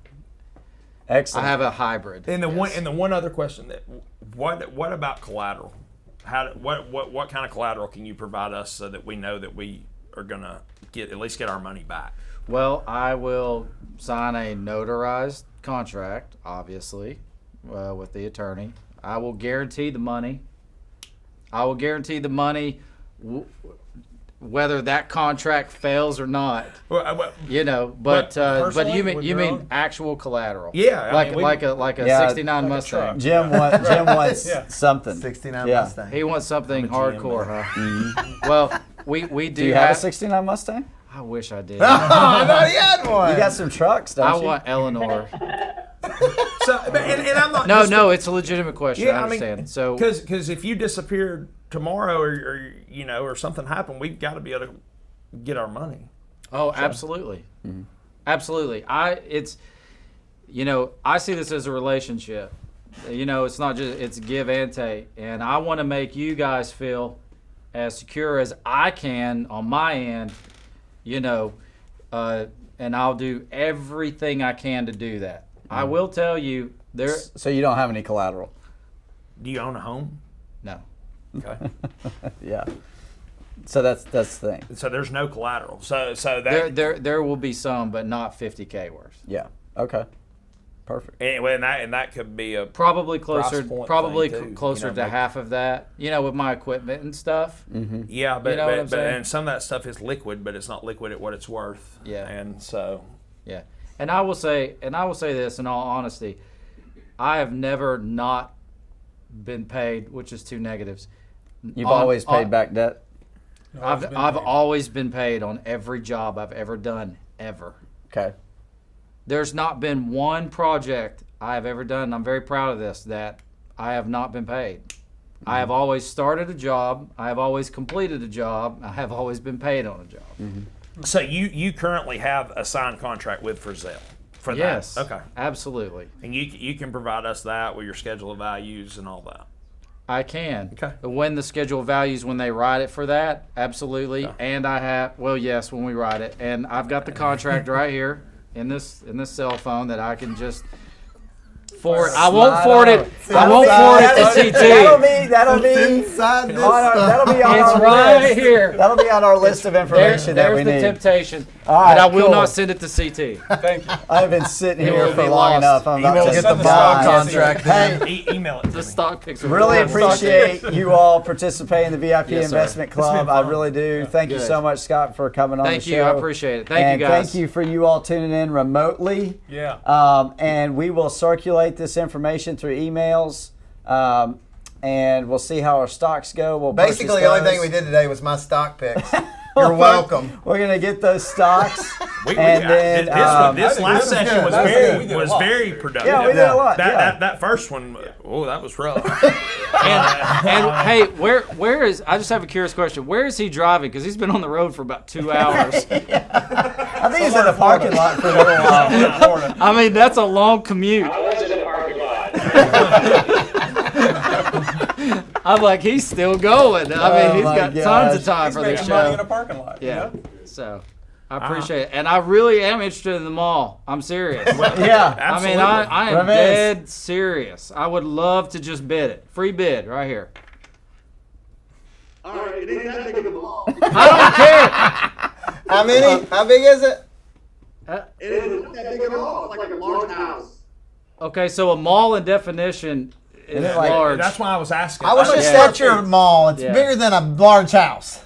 [SPEAKER 1] Excellent.
[SPEAKER 11] I have a hybrid.
[SPEAKER 3] And the one other question that what about collateral? What kind of collateral can you provide us so that we know that we are gonna at least get our money back?
[SPEAKER 11] Well, I will sign a notarized contract, obviously, with the attorney. I will guarantee the money. Whether that contract fails or not, but you mean actual collateral?
[SPEAKER 3] Yeah,
[SPEAKER 11] like a '69 Mustang.
[SPEAKER 1] Jim wants something.
[SPEAKER 2] 69
[SPEAKER 1] Yeah.
[SPEAKER 2] Mustang.
[SPEAKER 11] He wants something hardcore, huh?
[SPEAKER 1] Mm-hmm.
[SPEAKER 11] Well, we do.
[SPEAKER 1] Do you have a '69 Mustang?
[SPEAKER 11] I wish I did.
[SPEAKER 2] I thought he had one.
[SPEAKER 1] You got some trucks, don't
[SPEAKER 11] I
[SPEAKER 1] you?
[SPEAKER 11] want Eleanor.
[SPEAKER 3] So and I'm not.
[SPEAKER 11] No, it's a legitimate question. I understand.
[SPEAKER 3] mean,
[SPEAKER 11] so
[SPEAKER 3] because if you disappeared tomorrow or something happened, we've got to be able to get our money.
[SPEAKER 11] Oh, absolutely. Mm-hmm. Absolutely. I see this as a relationship. It's not just, it's give and take. And I want to make you guys feel as secure as I can on my end, and I'll do everything I can to do that. Mm-hmm. I will tell you there.
[SPEAKER 1] So you don't have any collateral?
[SPEAKER 3] Do you own a home?
[SPEAKER 11] No.
[SPEAKER 3] Okay.
[SPEAKER 1] Yeah. So that's the thing.
[SPEAKER 3] So there's no collateral. So that
[SPEAKER 11] there will be some, but not 50K worth.
[SPEAKER 1] Yeah. Okay. Perfect.
[SPEAKER 3] Anyway, and that could be a
[SPEAKER 11] probably closer
[SPEAKER 3] thing too,
[SPEAKER 11] to half of that. With my equipment and stuff.
[SPEAKER 1] Mm-hmm.
[SPEAKER 3] Yeah, but,
[SPEAKER 11] you know what I'm
[SPEAKER 3] but
[SPEAKER 11] saying?
[SPEAKER 3] and some of that stuff is liquid, but it's not liquid at what it's worth.
[SPEAKER 11] Yeah.
[SPEAKER 3] And so.
[SPEAKER 11] Yeah, and I will say this in all honesty, I have never not been paid, which is two negatives.
[SPEAKER 1] You've always paid back debt?
[SPEAKER 4] No,
[SPEAKER 11] I've always been paid on every job I've ever done, ever.
[SPEAKER 1] Okay.
[SPEAKER 11] There's not been one project I have ever done, and I'm very proud of this, that I have not been paid. Mm-hmm. I have always started a job. I have always completed a job. I have always been paid on a job.
[SPEAKER 1] Mm-hmm.
[SPEAKER 3] So you currently have a signed contract with Frizzell for that?
[SPEAKER 11] Yes.
[SPEAKER 3] Okay.
[SPEAKER 11] Absolutely.
[SPEAKER 3] And you can provide us that with your schedule of values and all that?
[SPEAKER 11] I can.
[SPEAKER 3] Okay.
[SPEAKER 11] When the schedule of values, when they write it for that, absolutely.
[SPEAKER 3] Okay.
[SPEAKER 11] And I have, yes, when we write it. And I've got the contract right here in this cell phone that I can just forward. I won't forward it. I won't forward it to CT.
[SPEAKER 1] That'll be
[SPEAKER 2] inside this
[SPEAKER 1] that'll be on
[SPEAKER 11] It's
[SPEAKER 1] our
[SPEAKER 11] right
[SPEAKER 1] list.
[SPEAKER 11] here.
[SPEAKER 1] That'll be on our list of information that we
[SPEAKER 11] There's the
[SPEAKER 1] need.
[SPEAKER 11] temptation.
[SPEAKER 1] All right,
[SPEAKER 11] But I will
[SPEAKER 1] cool.
[SPEAKER 11] not send it to CT.
[SPEAKER 4] Thank you.
[SPEAKER 1] I've been sitting
[SPEAKER 11] It
[SPEAKER 1] here
[SPEAKER 11] will
[SPEAKER 1] for
[SPEAKER 11] be
[SPEAKER 1] long
[SPEAKER 11] lost.
[SPEAKER 1] enough. I'm about to
[SPEAKER 2] Get the
[SPEAKER 1] die.
[SPEAKER 2] bond contract.
[SPEAKER 1] Hey,
[SPEAKER 3] Email it to
[SPEAKER 11] The
[SPEAKER 3] me.
[SPEAKER 11] stock picks are
[SPEAKER 1] really
[SPEAKER 11] the stock
[SPEAKER 1] appreciate you all participating in the VIP
[SPEAKER 11] Yes, sir.
[SPEAKER 1] Investment Club. I really do. Thank you
[SPEAKER 11] Good.
[SPEAKER 1] so much, Scott, for coming on
[SPEAKER 11] Thank
[SPEAKER 1] the
[SPEAKER 11] you.
[SPEAKER 1] show.
[SPEAKER 11] I appreciate it. Thank you, guys.
[SPEAKER 1] Thank you for you all tuning in remotely.
[SPEAKER 4] Yeah.
[SPEAKER 1] And we will circulate this information through emails. And we'll see how our stocks go. We'll
[SPEAKER 2] Basically, the only thing we did today was my stock picks. You're welcome.
[SPEAKER 1] We're gonna get those stocks,
[SPEAKER 3] This last
[SPEAKER 2] this is
[SPEAKER 3] session
[SPEAKER 2] good.
[SPEAKER 3] was very productive.
[SPEAKER 1] Yeah, we did a lot.
[SPEAKER 3] That first one, that was rough.
[SPEAKER 11] And hey, where is? I just have a curious question. Where is he driving? Because he's been on the road for about 2 hours.
[SPEAKER 1] I think he's in the parking lot for a little while.
[SPEAKER 11] I mean, that's a long commute.
[SPEAKER 9] I was in the parking lot.
[SPEAKER 11] I'm like, he's still going. I mean, he's
[SPEAKER 1] my
[SPEAKER 11] got
[SPEAKER 1] gosh.
[SPEAKER 11] tons of time
[SPEAKER 4] He's
[SPEAKER 11] for this
[SPEAKER 4] making money in
[SPEAKER 11] show.
[SPEAKER 4] a parking lot.
[SPEAKER 11] Yeah. So I appreciate it, and I really am interested in the mall. I'm serious.
[SPEAKER 1] Yeah,
[SPEAKER 11] I mean, I am
[SPEAKER 1] Ramiz.
[SPEAKER 11] dead serious. I would love to just bid it. Free bid right here.
[SPEAKER 6] All right, it ain't that big of a ball.
[SPEAKER 11] I don't care.
[SPEAKER 2] How many? How big is it?
[SPEAKER 6] It isn't that big at all. It's like a large house.
[SPEAKER 11] Okay, so a mall in definition is
[SPEAKER 1] it like-
[SPEAKER 11] large.
[SPEAKER 3] That's why I was asking.
[SPEAKER 2] I was just
[SPEAKER 11] Yeah.
[SPEAKER 2] at your mall. It's
[SPEAKER 11] Yeah.
[SPEAKER 2] bigger than a large house.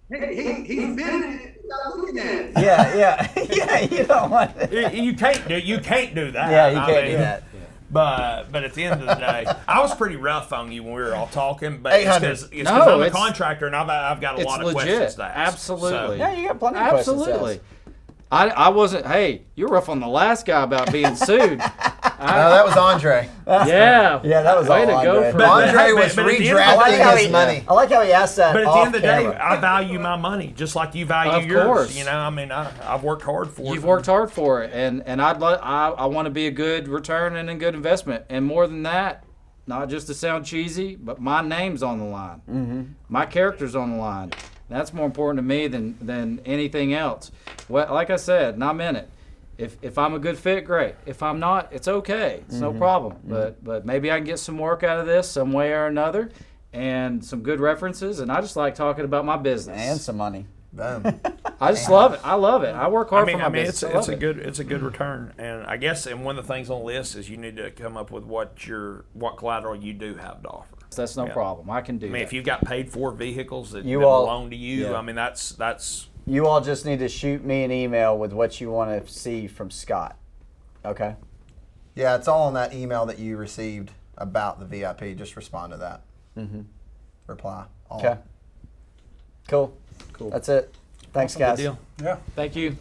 [SPEAKER 6] He's been in it. He's not looking at it.
[SPEAKER 1] Yeah. Yeah. You don't want it.
[SPEAKER 3] You can't do that.
[SPEAKER 1] Yeah, you
[SPEAKER 3] I
[SPEAKER 1] can't
[SPEAKER 3] mean,
[SPEAKER 1] do that.
[SPEAKER 3] But at the end of the day, I was pretty rough on you when we were all talking. But
[SPEAKER 2] 800.
[SPEAKER 3] it's because
[SPEAKER 11] No,
[SPEAKER 3] I'm a
[SPEAKER 11] it's-
[SPEAKER 3] contractor and I've got a
[SPEAKER 11] it's
[SPEAKER 3] lot of
[SPEAKER 11] legit.
[SPEAKER 3] questions to ask.
[SPEAKER 11] Absolutely.
[SPEAKER 1] Yeah, you got plenty of questions. to
[SPEAKER 11] Absolutely.
[SPEAKER 1] ask.
[SPEAKER 11] I wasn't. Hey, you're rough on the last guy about being sued.
[SPEAKER 2] No, that was Andre.
[SPEAKER 11] Yeah.
[SPEAKER 1] Yeah, that was
[SPEAKER 11] way
[SPEAKER 1] all
[SPEAKER 11] to go
[SPEAKER 1] Andre.
[SPEAKER 11] for
[SPEAKER 3] But-
[SPEAKER 11] that.
[SPEAKER 2] Andre
[SPEAKER 3] but-
[SPEAKER 2] was
[SPEAKER 3] but at the end of the
[SPEAKER 1] I like how
[SPEAKER 2] redrafting
[SPEAKER 1] he
[SPEAKER 2] his money.
[SPEAKER 1] I like how he asked that.
[SPEAKER 3] But at the
[SPEAKER 1] off
[SPEAKER 3] end of the day,
[SPEAKER 1] camera.
[SPEAKER 3] I value my money just like you value
[SPEAKER 11] Of
[SPEAKER 3] yours.
[SPEAKER 11] course.
[SPEAKER 3] You know, I mean, I've worked hard for it.
[SPEAKER 11] You've worked hard for it, and I want to be a good return and a good investment, and more than that, not just to sound cheesy, but my name's on the line. Mm-hmm. My character's on the line. That's more important to me than anything else. Well, like I said, and I'm in it. If I'm a good fit, great. If I'm not, it's okay. It's no problem. But maybe I can get some work out of this some way or another, and some good references. And I just like talking about my business.
[SPEAKER 1] And some money.
[SPEAKER 2] Boom.
[SPEAKER 11] I just love it. I love it. I work hard for my
[SPEAKER 3] I mean,
[SPEAKER 11] business.
[SPEAKER 3] it's
[SPEAKER 11] I love
[SPEAKER 3] a
[SPEAKER 11] it.
[SPEAKER 3] good return, and I guess one of the things on the list is you need to come up with what collateral you do have to offer.
[SPEAKER 11] That's no
[SPEAKER 3] Yeah.
[SPEAKER 11] problem. I can do
[SPEAKER 3] I mean,
[SPEAKER 11] that.
[SPEAKER 3] if you've got paid for vehicles that
[SPEAKER 1] You
[SPEAKER 3] that
[SPEAKER 1] all-
[SPEAKER 3] belong to you,
[SPEAKER 1] yeah.
[SPEAKER 3] I mean that's
[SPEAKER 1] You all just need to shoot me an email with what you want to see from Scott. Okay?
[SPEAKER 2] Yeah, it's all on that email that you received about the VIP. Just respond to that. Mm-hmm. Reply. All.
[SPEAKER 1] Okay. Cool. That's it. Thanks, guys.
[SPEAKER 3] deal.
[SPEAKER 4] Yeah.
[SPEAKER 11] Thank you.